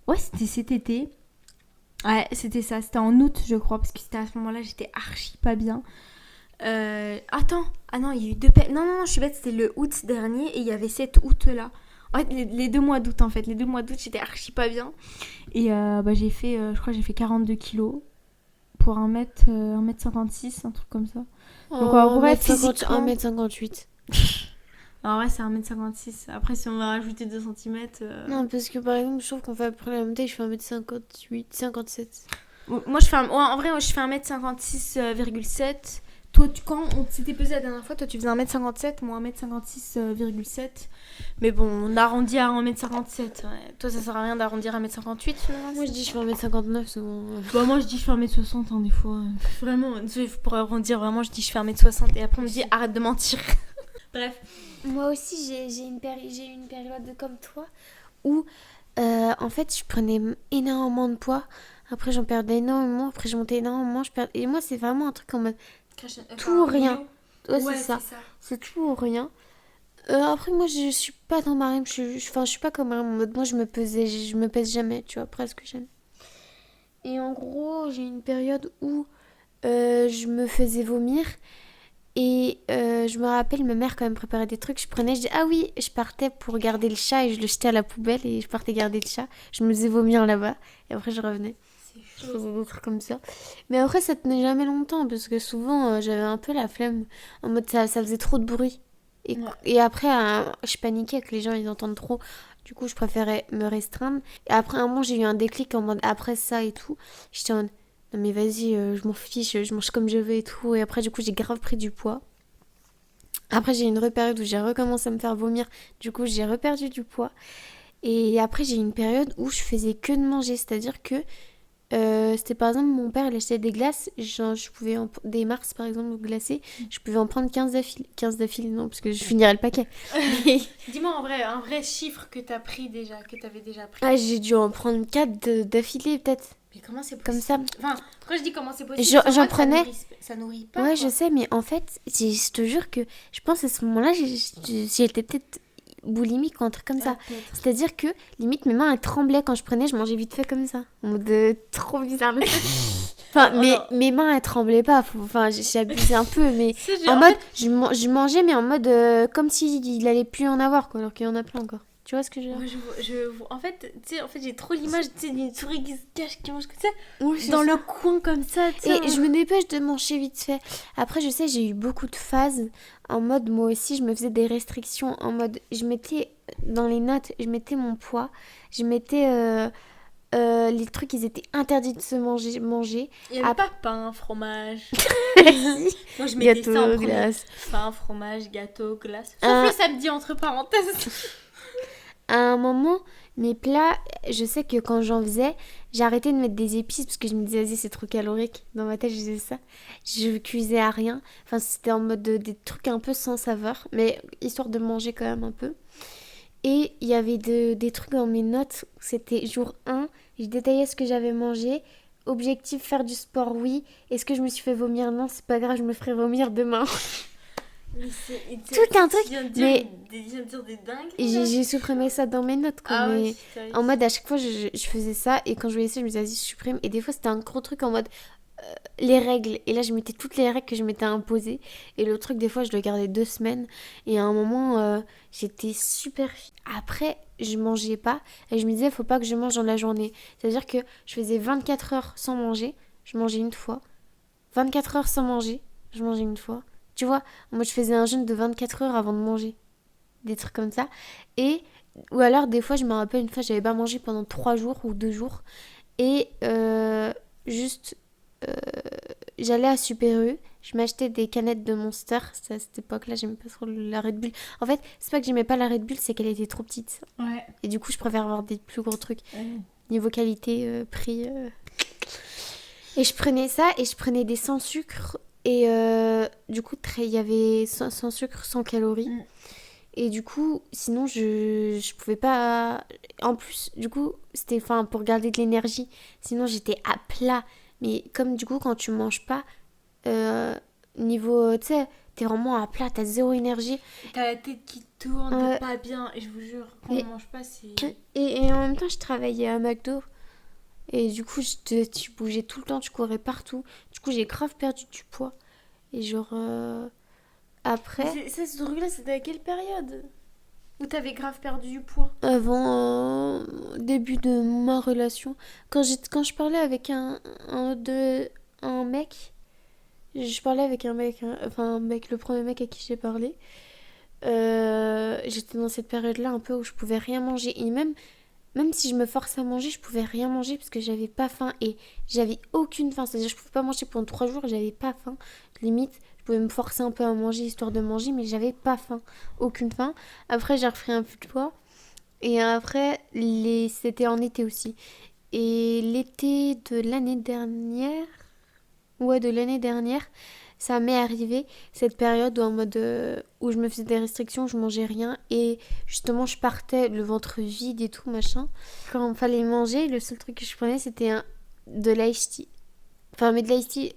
Ouais, c'était cet été. Ouais, c'était ça. C'était en août, je crois, parce que c'était à ce moment-là, j'étais archi pas bien. Attends. Ah non, il y a eu non, je suis bête, c'était le août dernier et il y avait cet août-là. En fait, les 2 mois d'août, en fait. Les 2 mois d'août, j'étais archi pas bien. Et bah, je crois que j'ai fait 42 kilos pour 1m56, un truc comme ça. Donc, en vrai, physiquement... 1m58. En vrai, c'est 1m56. Après, si on va rajouter 2 cm... Non, parce que par exemple, je trouve qu'on fait à peu près la même taille, je fais 1m58, 57. Moi, en vrai, je fais 1m56,7. Toi, quand on s'était pesé la dernière fois, toi, tu faisais 1m57, moi 1m56,7. Mais bon, on arrondit à 1m57. Ouais. Toi, ça sert à rien d'arrondir à 1m58, finalement. Moi, je dis je fais 1m59 souvent. Bah, moi, je dis je fais 1m60, hein, des fois. Vraiment, pour arrondir, vraiment, je dis je fais 1m60. Et après, on me dit arrête de mentir. Bref. Moi aussi, j'ai eu une période comme toi où, en fait, je prenais énormément de poids. Après, j'en perdais énormément. Après, je montais énormément. Et moi, c'est vraiment un truc en mode tout ou rien. Ouais, c'est ça. C'est tout ou rien. Après, moi, je suis pas dans ma rime. Je suis pas comme Mariam. En mode, moi, je me pèse jamais, tu vois, presque jamais. Et en gros, j'ai eu une période où je me faisais vomir. Et je me rappelle, ma mère, quand elle me préparait des trucs, je dis ah oui, je partais pour garder le chat et je le jetais à la poubelle et je partais garder le chat. Je me faisais vomir là-bas et après je revenais. Je faisais des trucs comme ça. Mais après, ça tenait jamais longtemps parce que souvent, j'avais un peu la flemme. En mode, ça faisait trop de bruit. Et après, je paniquais que les gens, ils entendent trop. Du coup, je préférais me restreindre. Et après, un moment, j'ai eu un déclic en mode, après ça et tout. J'étais en mode, non mais vas-y, je m'en fiche, je mange comme je veux et tout. Et après, du coup, j'ai grave pris du poids. Après, j'ai eu une période où j'ai recommencé à me faire vomir. Du coup, j'ai reperdu du poids. Et après, j'ai eu une période où je faisais que de manger. C'est-à-dire que c'était par exemple, mon père, il achetait des glaces. Genre, je pouvais des Mars, par exemple, glacées. Je pouvais en prendre 15 d'affilée. 15 d'affilée, non, parce que je finirais le paquet. Dis-moi un vrai chiffre que t'avais déjà pris. Ah, j'ai dû en prendre 4 d'affilée, peut-être. Mais comment c'est possible? Comme ça. Enfin, quand je dis comment c'est possible, j'en prenais. Ça nourrit pas. Ouais, quoi. je sais, mais en fait, je te jure que je pense à ce moment-là, j'étais peut-être boulimique ou un truc comme ça. C'est-à-dire que, limite, mes mains, elles tremblaient quand je prenais, je mangeais vite fait comme ça. En mode trop bizarre. Enfin, mes mains, elles tremblaient pas. Enfin, j'ai abusé un peu, mais en mode, je mangeais, mais en mode comme s'il allait plus en avoir, quoi, alors qu'il y en a plein encore. Tu vois ce que je veux dire? En fait, j'ai trop l'image d'une souris qui se cache, qui mange comme ça, oui, dans le coin comme ça. Et je me dépêche de manger vite fait. Après, je sais, j'ai eu beaucoup de phases en mode, moi aussi, je me faisais des restrictions. En mode, je mettais dans les notes, je mettais mon poids, je mettais les trucs, ils étaient interdits de se manger. Il n'y avait pas pain, fromage. Si. Moi, je mettais ça en Gâteau, premier. glace. Pain, fromage, gâteau, glace. Sauf le samedi, entre parenthèses. À un moment, mes plats, je sais que quand j'en faisais, j'ai arrêté de mettre des épices parce que je me disais, vas-y, c'est trop calorique. Dans ma tête, je disais ça. Je cuisais à rien. Enfin, c'était en mode des trucs un peu sans saveur, mais histoire de manger quand même un peu. Et il y avait des trucs dans mes notes. C'était jour 1, je détaillais ce que j'avais mangé. Objectif, faire du sport, oui. Est-ce que je me suis fait vomir? Non, c'est pas grave, je me ferai vomir demain. Tout un truc. Mais Il vient de dire des dingues. j'ai supprimé ça dans mes notes, quoi. Ah Mais ouais, c'est en mode, à chaque fois, je faisais ça. Et quand je voyais ça, je me disais, vas-y, je supprime. Et des fois, c'était un gros truc en mode les règles. Et là, je mettais toutes les règles que je m'étais imposées. Et le truc, des fois, je le gardais 2 semaines. Et à un moment, j'étais super. Après, je mangeais pas. Et je me disais, faut pas que je mange dans la journée. C'est-à-dire que je faisais 24 heures sans manger. Je mangeais une fois. 24 heures sans manger. Je mangeais une fois. Tu vois, moi, je faisais un jeûne de 24 heures avant de manger. Des trucs comme ça. Et, ou alors, des fois, je me rappelle, une fois, j'avais pas mangé pendant 3 jours ou 2 jours. Et juste, j'allais à Super U, je m'achetais des canettes de Monster. C'est à cette époque-là, j'aimais pas trop la Red Bull. En fait, c'est pas que j'aimais pas la Red Bull, c'est qu'elle était trop petite. Ouais. Et du coup, je préfère avoir des plus gros trucs. Ouais. Niveau qualité, prix. Et je prenais ça et je prenais des sans sucre. Et du coup, il y avait sans sucre, sans calories. Et du coup, sinon, je pouvais pas. En plus, du coup, c'était pour garder de l'énergie. Sinon, j'étais à plat. Mais comme du coup, quand tu manges pas, niveau. Tu sais, t'es vraiment à plat, t'as zéro énergie. T'as la tête qui tourne, t'es pas bien. Et je vous jure, quand on mange pas, c'est. Et en même temps, je travaillais à McDo. Et du coup, tu bougeais tout le temps, tu courais partout. Du coup, j'ai grave perdu du poids. Et genre. Après. Ce truc-là, c'était à quelle période? Où t'avais grave perdu du poids? Avant début de ma relation, quand je parlais avec un mec, je parlais avec un mec, un mec, le premier mec à qui j'ai parlé, j'étais dans cette période-là un peu où je pouvais rien manger. Et même si je me forçais à manger, je pouvais rien manger parce que j'avais pas faim et j'avais aucune faim. C'est-à-dire je pouvais pas manger pendant 3 jours, j'avais pas faim. Limite, je pouvais me forcer un peu à manger histoire de manger, mais j'avais pas faim. Aucune faim. Après, j'ai repris un peu de poids. Et après, c'était en été aussi. Et l'été de l'année dernière, ça m'est arrivé cette période où, en mode où je me faisais des restrictions, je mangeais rien et justement je partais le ventre vide et tout machin. Quand il fallait manger, le seul truc que je prenais c'était de l'ice tea. Enfin, mais de l'ice tea,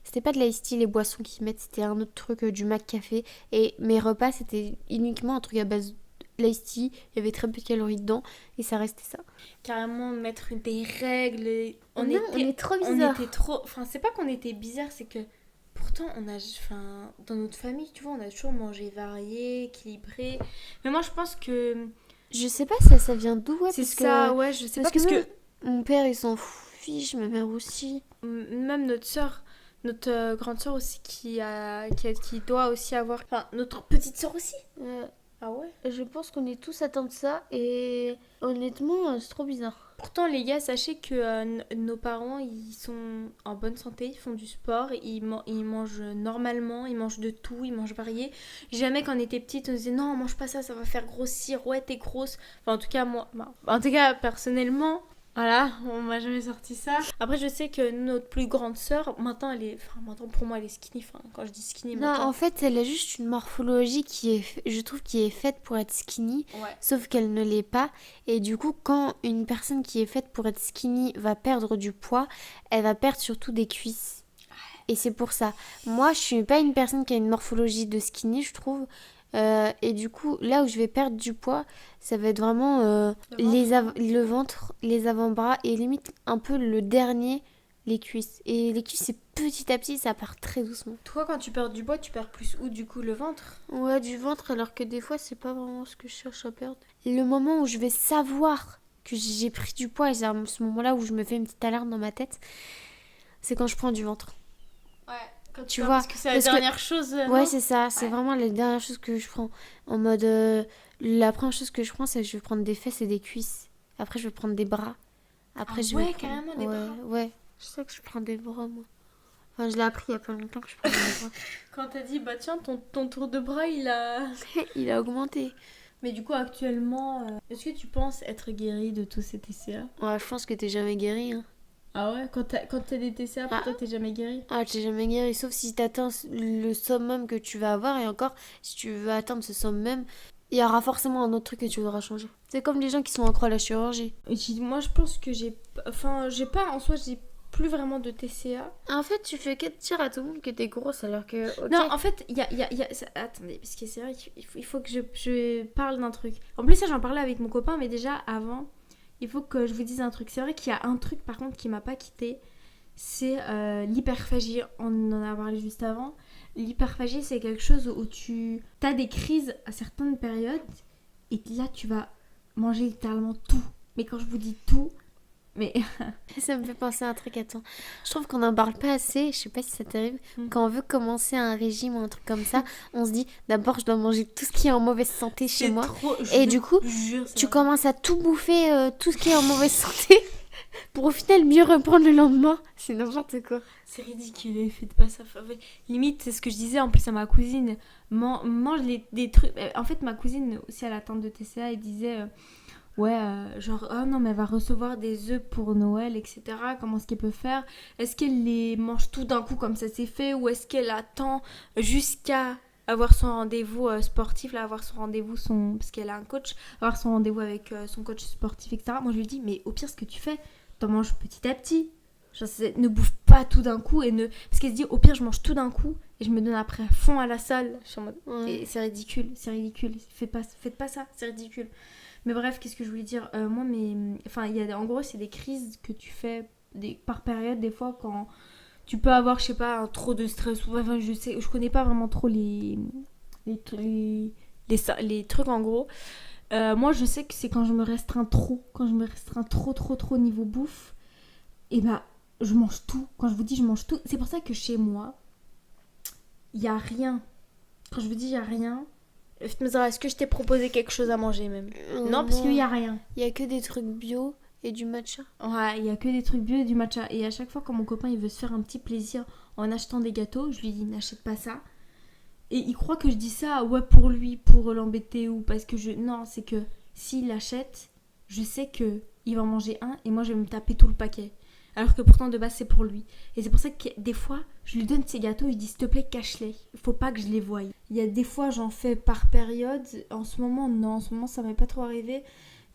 c'était pas de l'ice tea les boissons qu'ils mettent, c'était un autre truc du Mac Café. Et mes repas c'était uniquement un truc à base l'ice tea, il y avait très peu de calories dedans et ça restait ça. Carrément mettre des règles. On est trop bizarre. Enfin, c'est pas qu'on était bizarre, c'est que pourtant dans notre famille, tu vois, on a toujours mangé varié, équilibré. Mais moi, je pense que je sais pas ça vient d'où, ouais. C'est ça, ouais, je sais pas parce que mon père il s'en fiche, ma mère aussi. Même notre sœur. Notre grande sœur aussi qui doit aussi avoir. Enfin, notre petite sœur aussi. Ah ouais? Je pense qu'on est tous atteints de ça et honnêtement, c'est trop bizarre. Pourtant, les gars, sachez que nos parents, ils sont en bonne santé, ils font du sport, ils mangent normalement, ils mangent de tout, ils mangent varié. Jamais quand on était petite, on disait non, mange pas ça, ça va faire grossir, ouais, t'es grosse. Enfin, en tout cas, moi, en tout cas, personnellement. Voilà, on m'a jamais sorti ça. Après, je sais que notre plus grande sœur, maintenant, maintenant pour moi, elle est skinny. Enfin, quand je dis skinny, non, en fait, elle a juste une morphologie je trouve, qui est faite pour être skinny, ouais. Sauf qu'elle ne l'est pas. Et du coup, quand une personne qui est faite pour être skinny va perdre du poids, elle va perdre surtout des cuisses. Et c'est pour ça. Moi, je suis pas une personne qui a une morphologie de skinny, je trouve. Et du coup, là où je vais perdre du poids, ça va être vraiment le ventre, les avant-bras et limite un peu le dernier, les cuisses. Et les cuisses, c'est petit à petit, ça part très doucement. Toi, quand tu perds du poids, tu perds plus où du coup, le ventre? Ouais, du ventre, alors que des fois, c'est pas vraiment ce que je cherche à perdre. Le moment où je vais savoir que j'ai pris du poids, et c'est à ce moment-là où je me fais une petite alarme dans ma tête, c'est quand je prends du ventre. Ouais. Quand tu vois, parce que c'est la dernière chose. Ouais, c'est ça. C'est vraiment la dernière chose que je prends. En mode, la première chose que je prends, c'est que je vais prendre des fesses et des cuisses. Après, je vais prendre des bras. Après, Ah je ouais, vais prendre... carrément, des ouais, bras. ouais. Je sais que je prends des bras, moi. Enfin, je l'ai appris il y a pas longtemps que je prends des bras. Quand t'as dit, bah tiens, ton tour de bras, il a... Il a augmenté. Mais du coup, actuellement, est-ce que tu penses être guérie de tous ces TCA? Ouais, je pense que t'es jamais guéri, hein. Ah ouais, quand t'as des TCA, pour Ah. toi, t'es jamais guérie? Ah, t'es jamais guéri, sauf si t'atteins le summum que tu vas avoir. Et encore, si tu veux atteindre ce summum, il y aura forcément un autre truc que tu voudras changer. C'est comme les gens qui sont accro à la chirurgie. Moi, je pense que j'ai pas, en soi, j'ai plus vraiment de TCA. En fait, tu fais que dire à tout le monde que t'es grosse alors que... ok. Non, en fait, attendez, parce que c'est vrai qu'il faut que je parle d'un truc. En plus, ça, j'en parlais avec mon copain, mais déjà, avant, il faut que je vous dise un truc. C'est vrai qu'il y a un truc, par contre, qui m'a pas quitté. C'est l'hyperphagie. On en a parlé juste avant. L'hyperphagie, c'est quelque chose où tu as des crises à certaines périodes et là, tu vas manger littéralement tout. Mais quand je vous dis tout, mais... Ça me fait penser à un truc, attends. Je trouve qu'on n'en parle pas assez, je sais pas si ça t'arrive. Mm. Quand on veut commencer un régime ou un truc comme ça, on se dit d'abord je dois manger tout ce qui est en mauvaise santé chez moi. Et du coup, tu commences à tout bouffer, tout ce qui est en mauvaise santé, pour au final mieux reprendre le lendemain. C'est n'importe quoi. C'est ridicule, faites pas ça. Enfin, limite, c'est ce que je disais en plus à ma cousine. Mange des trucs. En fait, ma cousine, aussi à l'atteinte de TCA, elle disait ouais, genre, oh non, mais elle va recevoir des œufs pour Noël, etc. Comment est-ce qu'elle peut faire? Est-ce qu'elle les mange tout d'un coup comme ça c'est fait? Ou est-ce qu'elle attend jusqu'à avoir son rendez-vous sportif, là, avoir son rendez-vous, parce qu'elle a un coach, avoir son rendez-vous avec son coach sportif, etc. Moi, je lui dis, mais au pire, ce que tu fais, t'en manges petit à petit. Genre, ne bouffe pas tout d'un coup parce qu'elle se dit au pire je mange tout d'un coup et je me donne après à fond à la salle. Je suis en mode et c'est ridicule. Faites pas ça, c'est ridicule. Mais bref, qu'est-ce que je voulais dire moi enfin en gros c'est des crises que tu fais par période des fois quand tu peux avoir je sais pas un trop de stress enfin je connais pas vraiment trop les trucs en gros. Moi je sais que c'est quand je me restreins trop trop niveau bouffe et bah je mange tout. Quand je vous dis je mange tout, c'est pour ça que chez moi, il y a rien. Quand je vous dis il y a rien, est-ce que je t'ai proposé quelque chose à manger même? Non, parce qu'il y a rien. Il y a que des trucs bio et du matcha. Ouais, il y a que des trucs bio et du matcha. Et à chaque fois quand mon copain il veut se faire un petit plaisir en achetant des gâteaux, je lui dis n'achète pas ça. Et il croit que je dis ça ouais pour lui, pour l'embêter ou parce que non, c'est que s'il l'achète, je sais que il va en manger un et moi je vais me taper tout le paquet. Alors que pourtant de base c'est pour lui. Et c'est pour ça que des fois je lui donne ses gâteaux, il dit s'il te plaît cache-les, faut pas que je les voie. Il y a des fois j'en fais par période, en ce moment ça m'est pas trop arrivé.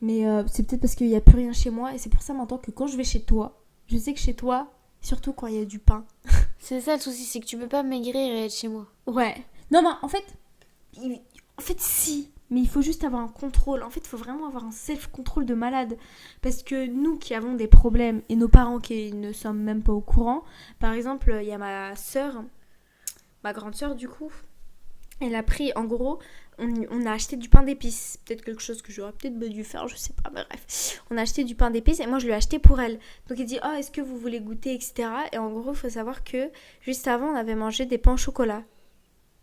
Mais c'est peut-être parce qu'il n'y a plus rien chez moi et c'est pour ça maintenant que quand je vais chez toi, je sais que chez toi, surtout quand il y a du pain. C'est ça le souci, c'est que tu peux pas maigrir et être chez moi. Ouais. Non en fait si. Mais il faut juste avoir un contrôle. En fait, il faut vraiment avoir un self-control de malade. Parce que nous qui avons des problèmes et nos parents qui ne sommes même pas au courant. Par exemple, il y a ma sœur, ma grande sœur du coup. Elle a pris, en gros, on a acheté du pain d'épices. Peut-être quelque chose que j'aurais peut-être dû faire, je sais pas, mais bref. On a acheté du pain d'épices et moi je lui ai acheté pour elle. Donc elle dit, oh, est-ce que vous voulez goûter, etc. Et en gros, il faut savoir que juste avant, on avait mangé des pains au chocolat.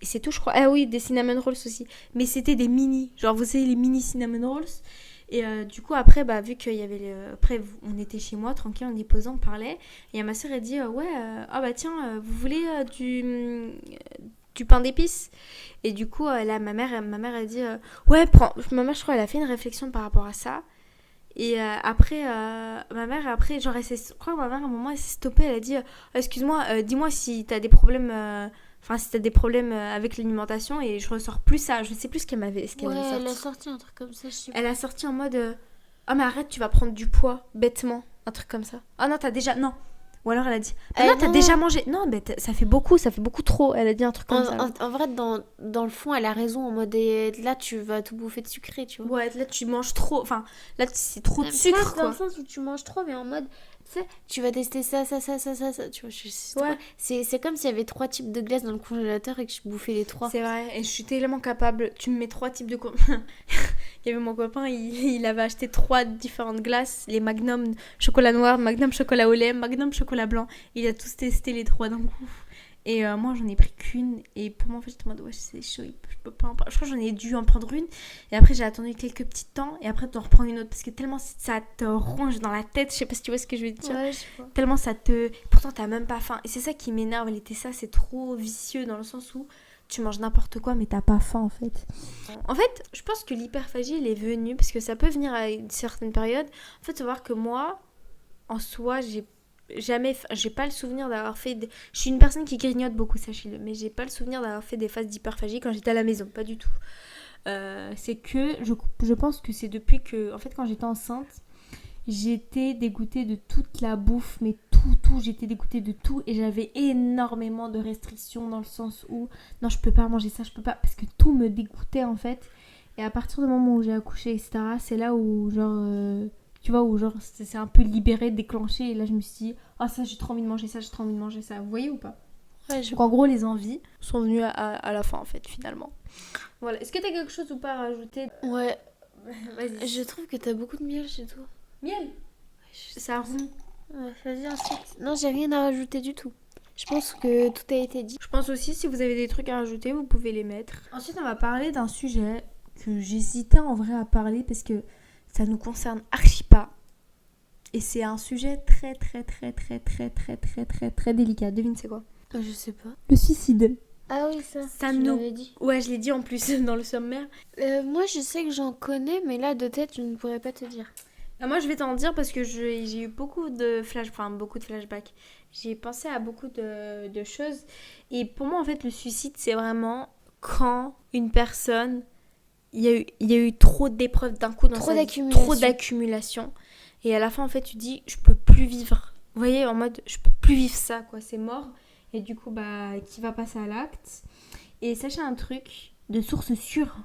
Et c'est tout, je crois. Ah oui, des cinnamon rolls aussi. Mais c'était des mini. Genre, vous savez, les mini cinnamon rolls. Et du coup, après, vu qu'il y avait... Après, on était chez moi, tranquille, on y posait, on parlait. Et ma soeur, elle dit, tiens, vous voulez du pain d'épices? Et du coup, là, ma mère, elle dit, prends. Ma mère, je crois, elle a fait une réflexion par rapport à ça. Et après, ma mère, je crois que ma mère, à un moment, elle s'est stoppée. Elle a dit, excuse-moi, dis-moi si t'as des problèmes... Enfin, si t'as des problèmes avec l'alimentation et je ressors plus ça, je sais plus ce qu'elle avait sorti. Elle a sorti un truc comme ça, je sais pas. Elle a sorti en mode mais arrête, tu vas prendre du poids, bêtement. Un truc comme ça. Ah non, t'as déjà... Non. Ou alors elle a dit non, t'as déjà mangé. Non, mais ça fait beaucoup trop. Elle a dit un truc comme ça. En vrai, dans le fond, elle a raison. En mode, là, tu vas tout bouffer de sucré, tu vois. Ouais, là, tu manges trop. Enfin, là, c'est trop de sucre, quoi. Dans le sens où tu manges trop, mais en mode... Tu sais, tu vas tester ça, tu vois, ouais. C'est comme s'il y avait 3 types de glace dans le congélateur et que je bouffais les 3. C'est vrai, et je suis tellement capable. Tu me mets 3 types de... Il y avait mon copain, il avait acheté 3 différentes glaces. Les Magnum chocolat noir, Magnum chocolat au lait, Magnum chocolat blanc. Il a tous testé les 3 d'un coup. Et moi, j'en ai pris qu'une. Et pour moi, en fait, j'étais en mode, ouais, c'est chaud, je peux pas en prendre. Je crois que j'en ai dû en prendre une. Et après, j'ai attendu quelques petits temps. Et après, tu en reprends une autre. Parce que tellement ça te ronge dans la tête. Je sais pas si tu vois ce que je veux dire. Ouais, je vois. Tellement ça te. Pourtant, t'as même pas faim. Et c'est ça qui m'énerve. Les Tessa, c'est trop vicieux dans le sens où tu manges n'importe quoi, mais t'as pas faim, en fait. En fait, je pense que l'hyperphagie, elle est venue. Parce que ça peut venir à une certaine période. En fait, savoir que moi, en soi, j'ai pas le souvenir d'avoir fait je suis une personne qui grignote beaucoup, sachez-le, mais j'ai pas le souvenir d'avoir fait des phases d'hyperphagie quand j'étais à la maison, pas du tout. C'est que je pense que c'est depuis que, en fait, quand j'étais enceinte, j'étais dégoûtée de toute la bouffe, mais tout, j'étais dégoûtée de tout et j'avais énormément de restrictions dans le sens où non, je peux pas manger ça, je peux pas, parce que tout me dégoûtait en fait. Et à partir du moment où j'ai accouché, etc., c'est là où genre tu vois, où genre c'est un peu libéré, déclenché, et là je me suis dit, ah ça j'ai trop envie de manger ça, j'ai trop envie de manger ça, vous voyez ou pas? Ouais, Donc en gros les envies sont venues à la fin en fait finalement. Voilà, est-ce que t'as quelque chose ou pas à rajouter? Ouais, Vas-y. je trouve que t'as beaucoup de miel chez toi. Miel. Ça rond. Ouais, vas-y ensuite. Non, j'ai rien à rajouter du tout. Je pense que tout a été dit. Je pense aussi si vous avez des trucs à rajouter, vous pouvez les mettre. Ensuite on va parler d'un sujet que j'hésitais en vrai à parler parce que ça nous concerne archi pas. Et c'est un sujet très délicat. Devine c'est quoi? Je sais pas. Le suicide. Ah oui, ça Ça tu nous... l'avais dit. Ouais, je l'ai dit en plus dans le sommaire. Moi, je sais que j'en connais, mais là, de tête, je ne pourrais pas te dire. Moi, je vais t'en dire parce que j'ai eu beaucoup de flashbacks. J'ai pensé à beaucoup de choses. Et pour moi, en fait, le suicide, c'est vraiment quand une personne... Il y a eu trop d'épreuves d'un coup dans Trop sa vie. d'accumulation. Trop d'accumulation. Et à la fin, en fait, tu dis, je peux plus vivre. Vous voyez, en mode, je peux plus vivre ça, quoi. C'est mort. Et du coup, qui va passer à l'acte. Et sachez un truc, de source sûre,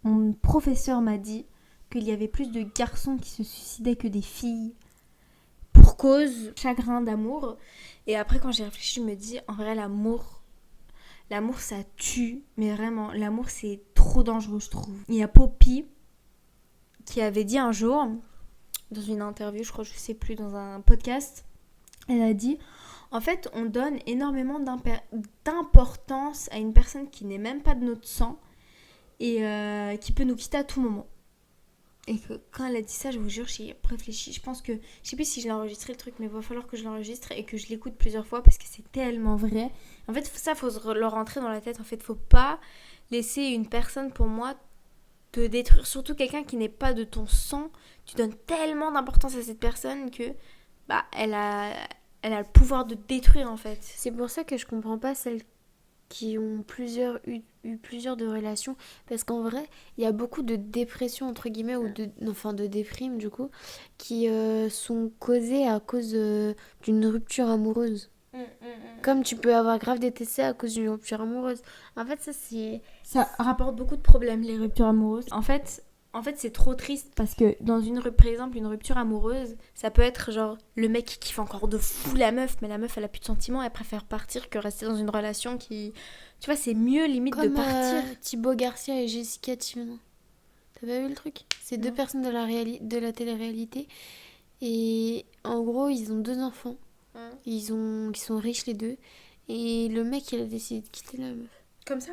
mon professeur m'a dit qu'il y avait plus de garçons qui se suicidaient que des filles pour cause chagrin d'amour. Et après, quand j'ai réfléchi, je me dis, en vrai, l'amour, ça tue. Mais vraiment, l'amour, c'est trop dangereux, je trouve. Il y a Poppy qui avait dit un jour, dans une interview, je crois, je sais plus, dans un podcast, elle a dit, en fait, on donne énormément d'importance à une personne qui n'est même pas de notre sang et qui peut nous quitter à tout moment. Et que quand elle a dit ça, je vous jure, j'ai réfléchi. Je pense que, je sais plus si je l'ai enregistré le truc, mais il va falloir que je l'enregistre et que je l'écoute plusieurs fois parce que c'est tellement vrai. En fait, ça, faut le rentrer dans la tête. En fait, faut pas laisser une personne, pour moi, te détruire. Surtout quelqu'un qui n'est pas de ton sang. Tu donnes tellement d'importance à cette personne que, elle a le pouvoir de détruire, en fait. C'est pour ça que je comprends pas celles qui ont eu plusieurs de relations, parce qu'en vrai il y a beaucoup de dépression entre guillemets ou de déprime du coup qui sont causées à cause d'une rupture amoureuse. Comme tu peux avoir grave des TCA à cause d'une rupture amoureuse. En fait, ça rapporte beaucoup de problèmes, les ruptures amoureuses. En fait, c'est trop triste parce que dans par exemple, une rupture amoureuse, ça peut être genre le mec qui kiffe encore de fou la meuf, mais la meuf elle a plus de sentiments, elle préfère partir que rester dans une relation qui... Tu vois, c'est mieux limite comme de partir. Thibaut Garcia et Jessica Thibault. T'as pas vu le truc? C'est deux personnes de la télé-réalité. Et en gros, ils ont 2 enfants. Ils sont riches les deux. Et le mec, il a décidé de quitter la meuf. Comme ça?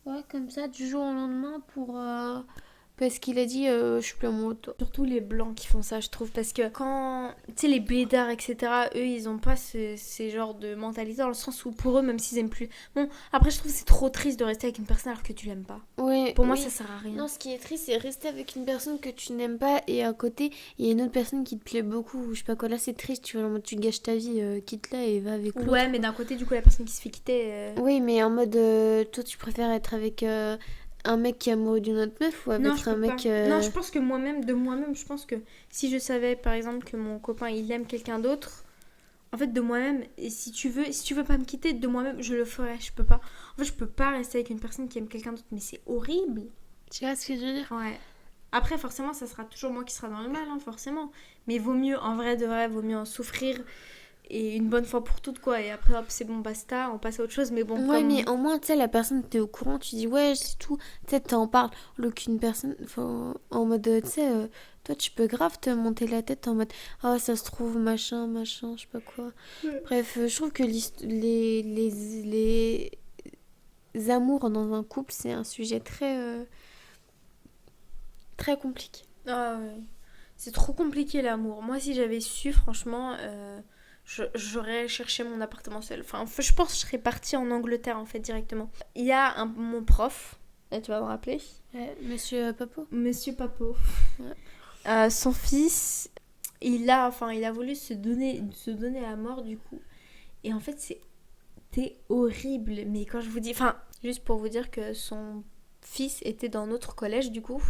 Ouais, comme ça, du jour au lendemain pour... Parce qu'il a dit, je suis plus amoureux de toi. Surtout les blancs qui font ça, je trouve. Parce que quand, tu sais, les blédards, etc., eux, ils ont pas ces genres de mentalité dans le sens où pour eux, même s'ils aiment plus... Bon, après, je trouve que c'est trop triste de rester avec une personne alors que tu l'aimes pas. Ouais, pour moi, ça sert à rien. Non, ce qui est triste, c'est rester avec une personne que tu n'aimes pas et à côté, il y a une autre personne qui te plaît beaucoup. Je sais pas quoi, là, c'est triste, tu vois, en mode, tu gâches ta vie, quitte-la et va avec l'autre. Ouais, mais d'un côté, du coup, la personne qui se fait quitter... Oui, mais en mode, toi, tu préfères être avec... un mec qui est amoureux d'une autre meuf ou avec un mec... Non, je pense que moi-même, je pense que si je savais, par exemple, que mon copain, il aime quelqu'un d'autre, en fait, de moi-même, et si tu veux pas me quitter, de moi-même, je le ferais, je peux pas. En fait, je peux pas rester avec une personne qui aime quelqu'un d'autre, mais c'est horrible. Tu vois ce que je veux dire? Ouais. Après, forcément, ça sera toujours moi qui sera dans le mal, hein, forcément. Mais vaut mieux, en vrai de vrai, vaut mieux en souffrir et une bonne fois pour toutes, quoi. Et après, hop, c'est bon, basta, on passe à autre chose. Mais bon, Ouais, comme... mais au moins, tu sais, la personne, t'es au courant, tu dis, ouais, c'est tout. Tu sais, t'en parles. Alors qu'une personne, en mode, tu sais, toi, tu peux grave te monter la tête en mode, ah, ça se trouve, machin, machin, je sais pas quoi. Ouais. Bref, je trouve que les amours dans un couple, c'est un sujet très compliqué. Ah ouais. C'est trop compliqué l'amour. Moi, si j'avais su, franchement, j'aurais cherché mon appartement seul. Enfin, je pense que je serais partie en Angleterre, en fait, directement. Il y a mon prof, là, tu vas me rappeler, Monsieur Papo. Monsieur Papo. Ouais. Son fils, il a voulu se donner à mort, du coup. Et en fait, c'était horrible. Mais quand je vous dis... Enfin, juste pour vous dire que son fils était dans notre collège, du coup.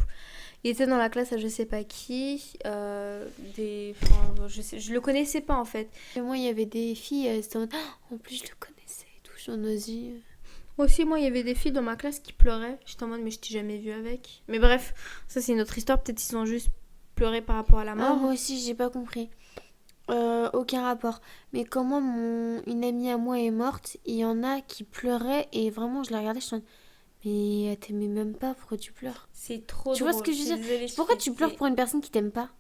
Il était dans la classe à je sais pas qui. Je le connaissais pas, en fait. Et moi, il y avait des filles, elles étaient en mode, ah, en plus, je le connaissais et tout, j'en osais. Aussi, moi, il y avait des filles dans ma classe qui pleuraient. J'étais en mode, mais je t'ai jamais vue avec. Mais bref, ça, c'est une autre histoire. Peut-être qu'ils ont juste pleuré par rapport à la Ah, mort. moi aussi, j'ai pas compris. Aucun rapport. Mais comment une amie à moi est morte, il y en a qui pleuraient et vraiment, je la regardais, je suis en mode, mais elle t'aimait même pas, pourquoi tu pleures? C'est trop Tu vois drôle. ce que je veux suis dire? désolée, Pourquoi tu pleures pour une personne qui t'aime pas?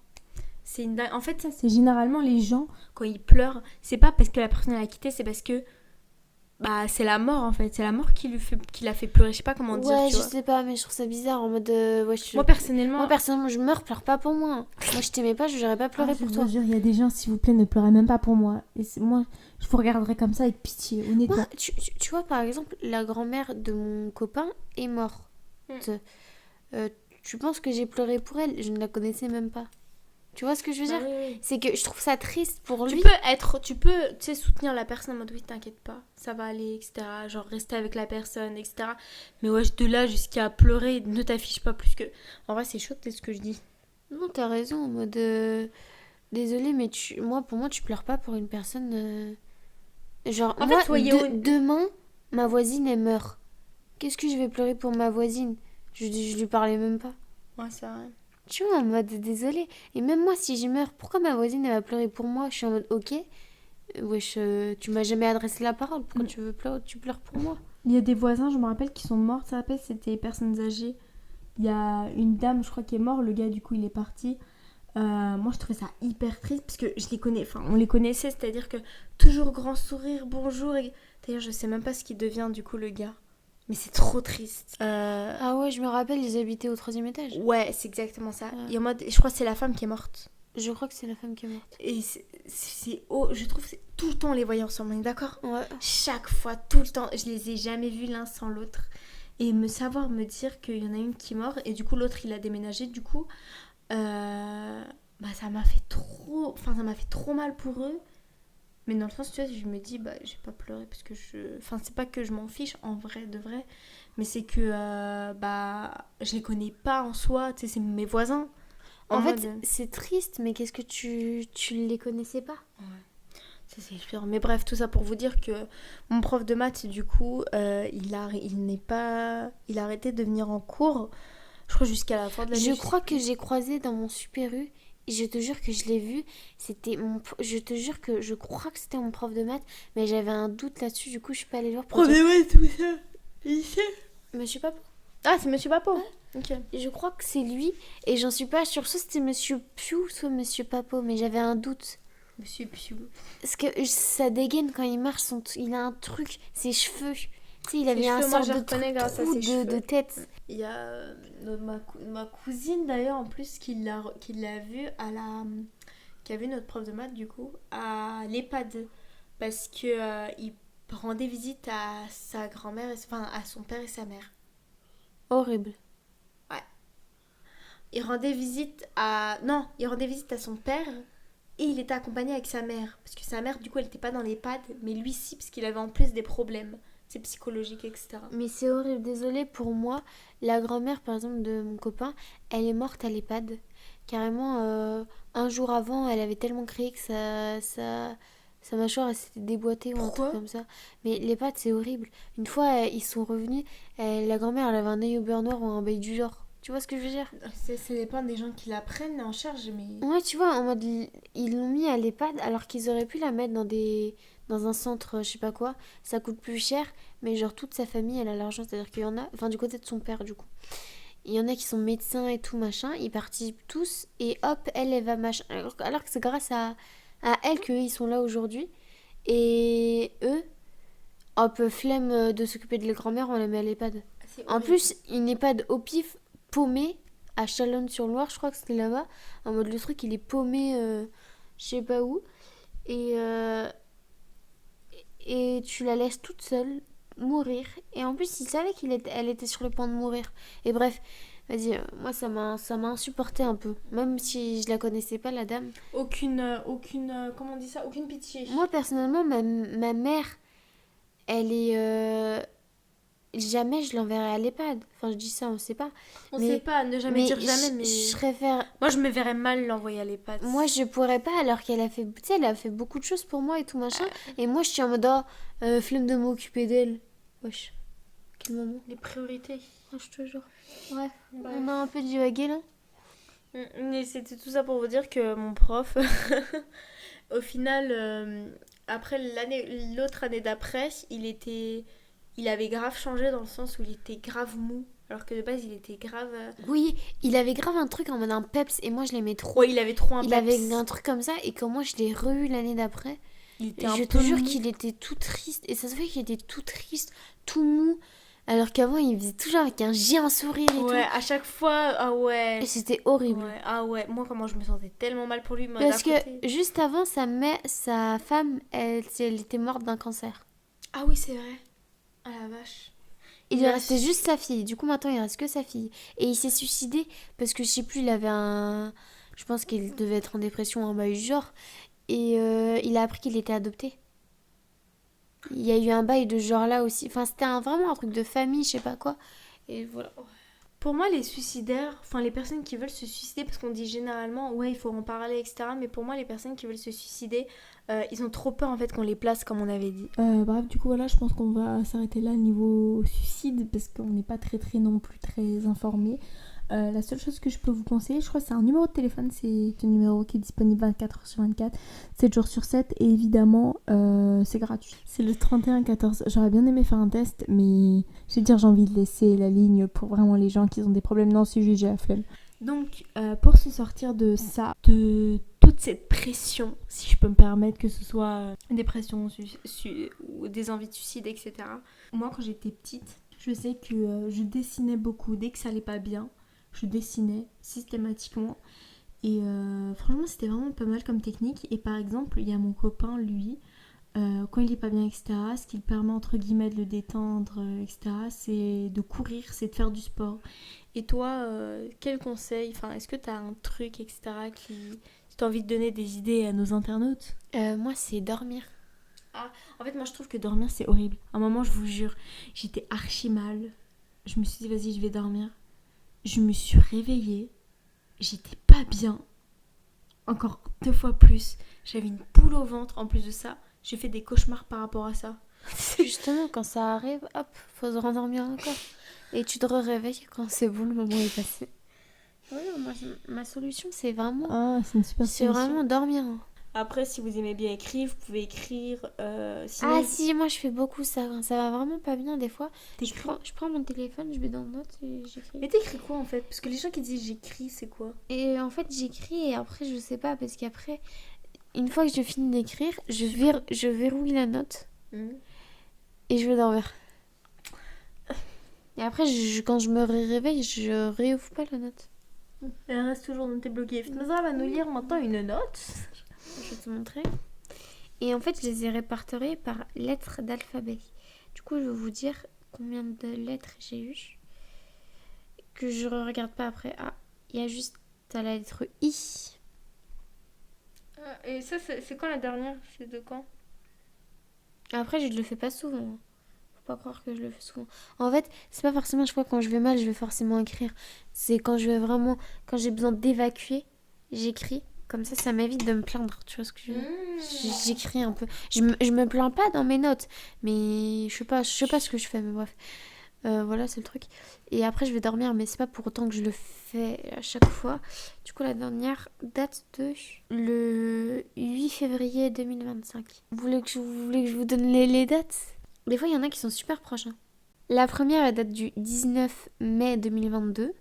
C'est une dingue. En fait, ça, c'est généralement les gens, quand ils pleurent, c'est pas parce que la personne l'a quitté, c'est parce que bah, c'est la mort, en fait. C'est la mort qui l'a fait pleurer. Je sais pas comment dire, Ouais, tu je vois. sais pas, mais je trouve ça bizarre en mode. Ouais, Moi, personnellement, Moi, personnellement, je meurs, pleure pas pour moi. Moi, je t'aimais pas, j'aurais pas pleuré pour toi. jure, il y a des gens, s'il vous plaît, ne pleurez même pas pour moi. Et moi, je vous regarderai comme ça avec pitié, honnêtement. Moi, tu vois, par exemple, la grand-mère de mon copain est morte. Euh, tu penses que j'ai pleuré pour elle? Je ne la connaissais même pas. Tu vois ce que je veux dire? Oui. C'est que je trouve ça triste pour lui. Tu peux, tu sais, soutenir la personne en mode oui, t'inquiète pas, ça va aller, etc. Genre rester avec la personne, etc. Mais ouais, de là jusqu'à pleurer, ne t'affiche pas plus que. En vrai, c'est chaud, c'est ce que je dis. Non, t'as raison, en mode. Désolée, mais pour moi, tu pleures pas pour une personne. Genre, En moi, fait, soyez demain, ma voisine, elle meurt. Qu'est-ce que je vais pleurer pour ma voisine? Je lui parlais même pas. Ouais, c'est vrai. Tu vois, en mode désolée. Et même moi, si je meurs, pourquoi ma voisine, elle va pleurer pour moi? Je suis en mode ok. Wesh, tu m'as jamais adressé la parole. Pourquoi tu pleures pour moi? Il y a des voisins, je me rappelle, qui sont morts. Ça rappelle, c'était des personnes âgées. Il y a une dame, je crois, qui est morte. Le gars, du coup, il est parti. Moi, je trouvais ça hyper triste parce que je les connais. Enfin, on les connaissait, c'est-à-dire que toujours grand sourire, bonjour. D'ailleurs, je sais même pas ce qu'il devient, du coup, le gars. Mais c'est trop triste. Ah ouais, je me rappelle, ils habitaient au 3e étage. Ouais, c'est exactement ça. Ouais. Et en mode, je crois que c'est la femme qui est morte. Je crois que c'est la femme qui est morte. Et je trouve que c'est tout le temps on les voyait ensemble, on est d'accord? Ouais. Chaque fois, tout le temps, je les ai jamais vus l'un sans l'autre. Et me dire qu'il y en a une qui est morte et du coup l'autre il a déménagé, du coup, bah ça m'a fait trop mal pour eux. Mais dans le sens, tu vois, je me dis, bah j'ai pas pleuré parce que enfin c'est pas que je m'en fiche en vrai de vrai, mais c'est que bah je les connais pas en soi, tu sais, c'est mes voisins. En fait, c'est triste, mais qu'est-ce que tu les connaissais pas? Ouais. Ça c'est sûr. Mais bref, tout ça pour vous dire que mon prof de maths, du coup, il a arrêté de venir en cours, je crois jusqu'à la fin de l'année. Je crois que j'ai croisé dans mon Super U, et je te jure que je l'ai vu, je te jure que je crois que c'était mon prof de maths, mais j'avais un doute là-dessus, du coup je suis pas allée le voir pour dire... ouais, tout ça. Lycée. Monsieur Papo. Ah, c'est Monsieur Papo. Ouais. Ok. Je crois que c'est lui, et j'en suis pas sûre, soit c'était Monsieur Piu, soit Monsieur Papo, mais j'avais un doute. Monsieur Piu. Parce que sa dégaine quand il marche, il a un truc, ses cheveux. Tu sais, il avait Ses un cheveux, moi, sort je de reconnais grâce à trou ses cheveux. de tête. Il y a ma cousine d'ailleurs en plus qui l'a vu qui a vu notre prof de maths du coup à l'EHPAD parce que il rendait visite à sa grand-mère, enfin à son père et sa mère. Horrible. Ouais. Il rendait visite à son père. Et il était accompagné avec sa mère. Parce que sa mère, du coup, elle n'était pas dans l'EHPAD. Mais lui, si, parce qu'il avait en plus des problèmes. C'est psychologique, etc. Mais c'est horrible. Désolée pour moi. La grand-mère, par exemple, de mon copain, elle est morte à l'EHPAD. Carrément, un jour avant, elle avait tellement crié que sa mâchoire, elle s'était déboîtée ou un truc comme ça. Mais l'EHPAD, c'est horrible. Une fois, ils sont revenus. La grand-mère, elle avait un œil au beurre noir ou un bail du genre. Tu vois ce que je veux dire? Ça dépend des gens qui la prennent en charge, mais... Ouais, tu vois, en mode, ils l'ont mis à l'EHPAD alors qu'ils auraient pu la mettre dans un centre, je sais pas quoi. Ça coûte plus cher, mais genre toute sa famille, elle a l'argent. C'est-à-dire qu'il y en a, enfin du côté de son père, du coup. Il y en a qui sont médecins et tout, machin. Ils participent tous et hop, elle va machin. Alors que c'est grâce à elle qu'ils sont là aujourd'hui. Et eux, hop, flemme de s'occuper de la grand-mère, on la met à l'EHPAD. C'est En horrible. plus, une EHPAD au pif, paumé, à Chalonnes-sur-Loire, je crois que c'était là-bas. En mode, le truc, il est paumé, je sais pas où. Et, et tu la laisses toute seule mourir. Et en plus, il savait elle était sur le point de mourir. Et bref, vas-y, moi, ça m'a insupporté un peu. Même si je la connaissais pas, la dame. Comment on dit ça? Aucune pitié. Moi, personnellement, ma mère, elle est... jamais je l'enverrai à l'EHPAD. Enfin, je dis ça, on sait pas. On mais- sait pas, ne jamais dire jamais, mais... Je préfère... Moi, je me verrais mal l'envoyer à l'EHPAD. Moi, je pourrais pas, alors qu'elle a fait... Tu sais, elle a fait beaucoup de choses pour moi et tout, machin. Et moi, je suis en mode, flemme de m'occuper d'elle. Wesh. Quel moment. Les priorités. Oh, je te jure. Bref, Bref. on a un peu divagué, là. Mais c'était tout ça pour vous dire que mon prof, au final, après l'autre année d'après, il avait grave changé dans le sens où il était grave mou. Alors que de base, il était grave... Oui, il avait grave un truc en mode un peps, et moi, je l'aimais trop. Ouais, il avait trop un Il peps. avait un truc comme ça, et quand moi, je l'ai re-eu l'année d'après, Il était je un te peu jure mou. qu'il était tout triste. Et ça se fait qu'il était tout triste, tout mou. Alors qu'avant, il faisait toujours avec un géant sourire et Ouais, tout. à chaque fois, ah ouais. Et c'était horrible. Ouais, ah ouais, moi comment je me sentais tellement mal pour lui. Mais Parce d'un que côté- juste avant, sa femme, elle était morte d'un cancer. Ah oui, c'est vrai. Ah la vache. Il lui Vache. restait juste sa fille. Du coup, maintenant, il reste que sa fille. Et il s'est suicidé parce que je sais plus, il avait un... Je pense qu'il devait être en dépression ou un bail du genre. Et il a appris qu'il était adopté. Il y a eu un bail de ce genre-là aussi. Enfin, c'était vraiment un truc de famille, je sais pas quoi. Et voilà. Pour moi, les suicidaires, enfin les personnes qui veulent se suicider, parce qu'on dit généralement, ouais, il faut en parler, etc. Mais pour moi, les personnes qui veulent se suicider, ils ont trop peur en fait qu'on les place, comme on avait dit. Bref, du coup, voilà, je pense qu'on va s'arrêter là niveau suicide parce qu'on n'est pas très non plus très informé. La seule chose que je peux vous conseiller, je crois que c'est un numéro de téléphone, c'est un numéro qui est disponible 24h/24, 7 jours sur 7 et évidemment c'est gratuit. C'est le 3114. J'aurais bien aimé faire un test, mais je vais dire, j'ai envie de laisser la ligne pour vraiment les gens qui ont des problèmes. Non, c'est juste j'ai la flemme. Donc, pour se sortir de ça, de toute cette pression, si je peux me permettre, que ce soit des pressions ou des envies de suicide, etc. Moi, quand j'étais petite, je sais que je dessinais beaucoup. Dès que ça allait pas bien, je dessinais systématiquement. Et franchement, c'était vraiment pas mal comme technique. Et par exemple, il y a mon copain, lui, quand il est pas bien, etc., ce qui le permet, entre guillemets, de le détendre, etc., c'est de courir, c'est de faire du sport. Et toi, quel conseil, enfin, est-ce que t'as un truc, etc., qui t'as envie de donner des idées à nos internautes? Moi, c'est dormir. En fait, moi, je trouve que dormir, c'est horrible. À un moment, je vous jure, j'étais archi mal. Je me suis dit, vas-y, je vais dormir. Je me suis réveillée. J'étais pas bien. Encore 2 fois plus. J'avais une boule au ventre. En plus de ça, j'ai fait des cauchemars par rapport à ça. Justement, quand ça arrive, hop, faut se rendormir encore. Et tu te réveilles quand c'est bon, le moment est passé. Voilà, ma solution, c'est vraiment... Ah, c'est une super C'est solution. vraiment dormir. Hein. Après, si vous aimez bien écrire, vous pouvez écrire. Sinon, Ah si, moi je fais beaucoup ça. Quand ça va vraiment pas bien, des fois, je t'écris. prends mon téléphone, je vais dans Notes et j'écris. Mais t'écris quoi en fait? Parce que les gens qui disent j'écris, c'est quoi? Et en fait, j'écris et après, je sais pas, parce qu'après, une fois que je finis d'écrire, je verrouille la note et je vais dormir. Et après, quand je me réveille, je réouvre pas la note. Elle reste toujours dans tes bloqués. Nazara va nous lire maintenant une note. Je vais te montrer. Et en fait, je les ai répertoriés par lettres d'alphabet. Du coup, je vais vous dire combien de lettres j'ai eu. Que je ne regarde pas après. Ah, il y a juste à la lettre I. Et ça, c'est quand la dernière? C'est de quand? Après, je ne le fais pas souvent. Faut pas croire que je le fais souvent. En fait, c'est pas forcément, je crois, quand je vais mal, je vais forcément écrire. C'est quand je vais vraiment, quand j'ai besoin d'évacuer, j'écris. Comme ça m'évite de me plaindre. Tu vois ce que je veux dire? J'écris un peu. Je me plains pas dans mes notes, mais je sais pas ce que je fais, mais bref. Voilà, c'est le truc. Et après, je vais dormir, mais c'est pas pour autant que je le fais à chaque fois. Du coup, la dernière date de le 8 février 2025. Vous voulez que je vous donne les dates? Des fois, il y en a qui sont super proches. Hein. La première, elle date du 19 mai 2022.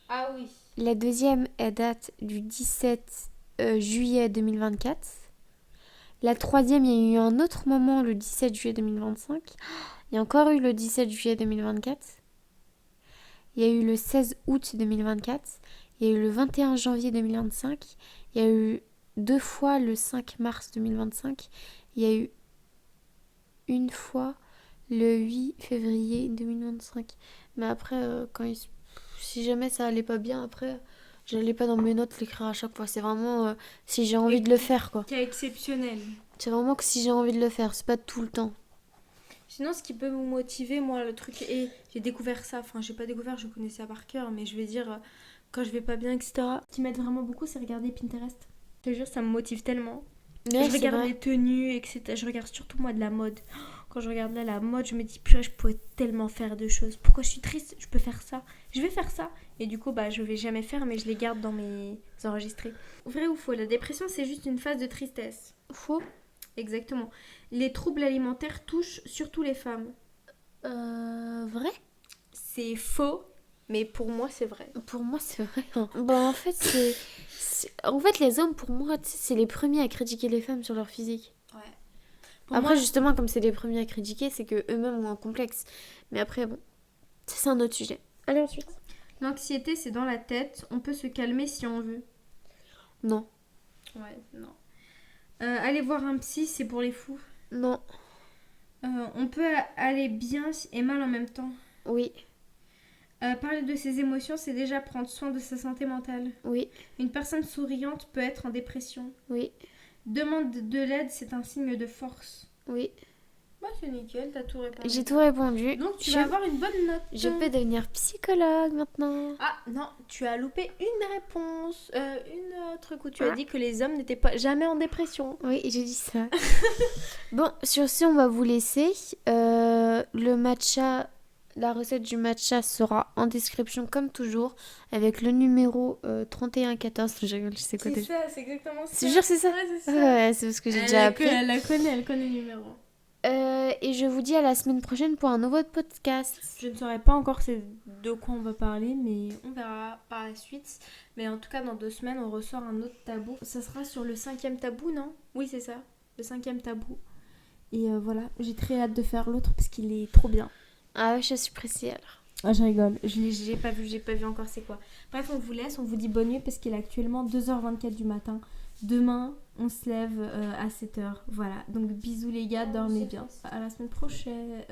Ah oui. La deuxième, elle date du 17 juillet 2024. La troisième, il y a eu un autre moment, le 17 juillet 2025. Il y a encore eu le 17 juillet 2024. Il y a eu le 16 août 2024. Il y a eu le 21 janvier 2025. Il y a eu 2 fois le 5 mars 2025. Il y a eu une fois le 8 février 2025. Mais après, si jamais ça allait pas bien, après, j'allais pas dans mes notes l'écrire à chaque fois. C'est vraiment si j'ai envie de le faire, quoi. Cas exceptionnel. C'est vraiment que si j'ai envie de le faire, c'est pas tout le temps. Sinon, ce qui peut me motiver, moi, le truc, et j'ai découvert ça, enfin, j'ai pas découvert, je connaissais ça par cœur, mais je vais dire, quand je vais pas bien, etc. Ce qui m'aide vraiment beaucoup, c'est regarder Pinterest. Je te jure, ça me motive tellement. Ouais, je c'est regarde vrai. les tenues, etc. Je regarde surtout, moi, de la mode. Quand je regarde là la mode, je me dis, purée, je pourrais tellement faire de choses. Pourquoi je suis triste? Je peux faire ça. Je vais faire ça. Et du coup, bah, je vais jamais faire, mais je les garde dans mes enregistrés. Vrai ou faux? La dépression, c'est juste une phase de tristesse. Faux. Exactement. Les troubles alimentaires touchent surtout les femmes. Vrai? C'est faux, mais pour moi, c'est vrai. Pour moi, c'est vrai. Hein. Bah, en fait, en fait, les hommes, pour moi, tu sais, c'est les premiers à critiquer les femmes sur leur physique. Ouais. Après, justement, comme c'est les premiers à critiquer, c'est que eux-mêmes ont un complexe. Mais après, bon, ça, c'est un autre sujet. Allez, ensuite. L'anxiété, c'est dans la tête. On peut se calmer si on veut. Non. Ouais, non. Aller voir un psy, c'est pour les fous. Non. On peut aller bien et mal en même temps. Oui. Parler de ses émotions, c'est déjà prendre soin de sa santé mentale. Oui. Une personne souriante peut être en dépression. Oui. Demande de l'aide, c'est un signe de force. Oui. Bah, c'est nickel, t'as tout répondu. J'ai tout répondu. Donc, tu vas avoir une bonne note. Je peux devenir psychologue maintenant. Ah non, tu as loupé une réponse. Une truc où tu as dit que les hommes n'étaient pas jamais en dépression. Oui, j'ai dit ça. Bon, sur ce, on va vous laisser. Le matcha, la recette du matcha sera en description comme toujours, avec le numéro 3114. Je rigole, je sais quoi C'est déjà. ça, c'est exactement ça. C'est sûr, c'est ça. Ouais, c'est ça. Ouais, c'est parce que j'ai déjà appris. Elle connaît le numéro. Et je vous dis à la semaine prochaine pour un nouveau podcast. Je ne saurais pas encore de quoi on va parler, mais on verra par la suite. Mais en tout cas, dans 2 semaines, on ressort un autre tabou. Ça sera sur le 5e tabou, non? Oui, c'est ça. Le 5e tabou. Et voilà, j'ai très hâte de faire l'autre parce qu'il est trop bien. Ah ouais, je suis pressée alors. Ah, je rigole. J'ai pas vu encore c'est quoi. Bref, on vous laisse, on vous dit bonne nuit parce qu'il est actuellement 2h24 du matin. Demain, on se lève à 7h. Voilà. Donc bisous les gars, dormez bien. À la semaine prochaine.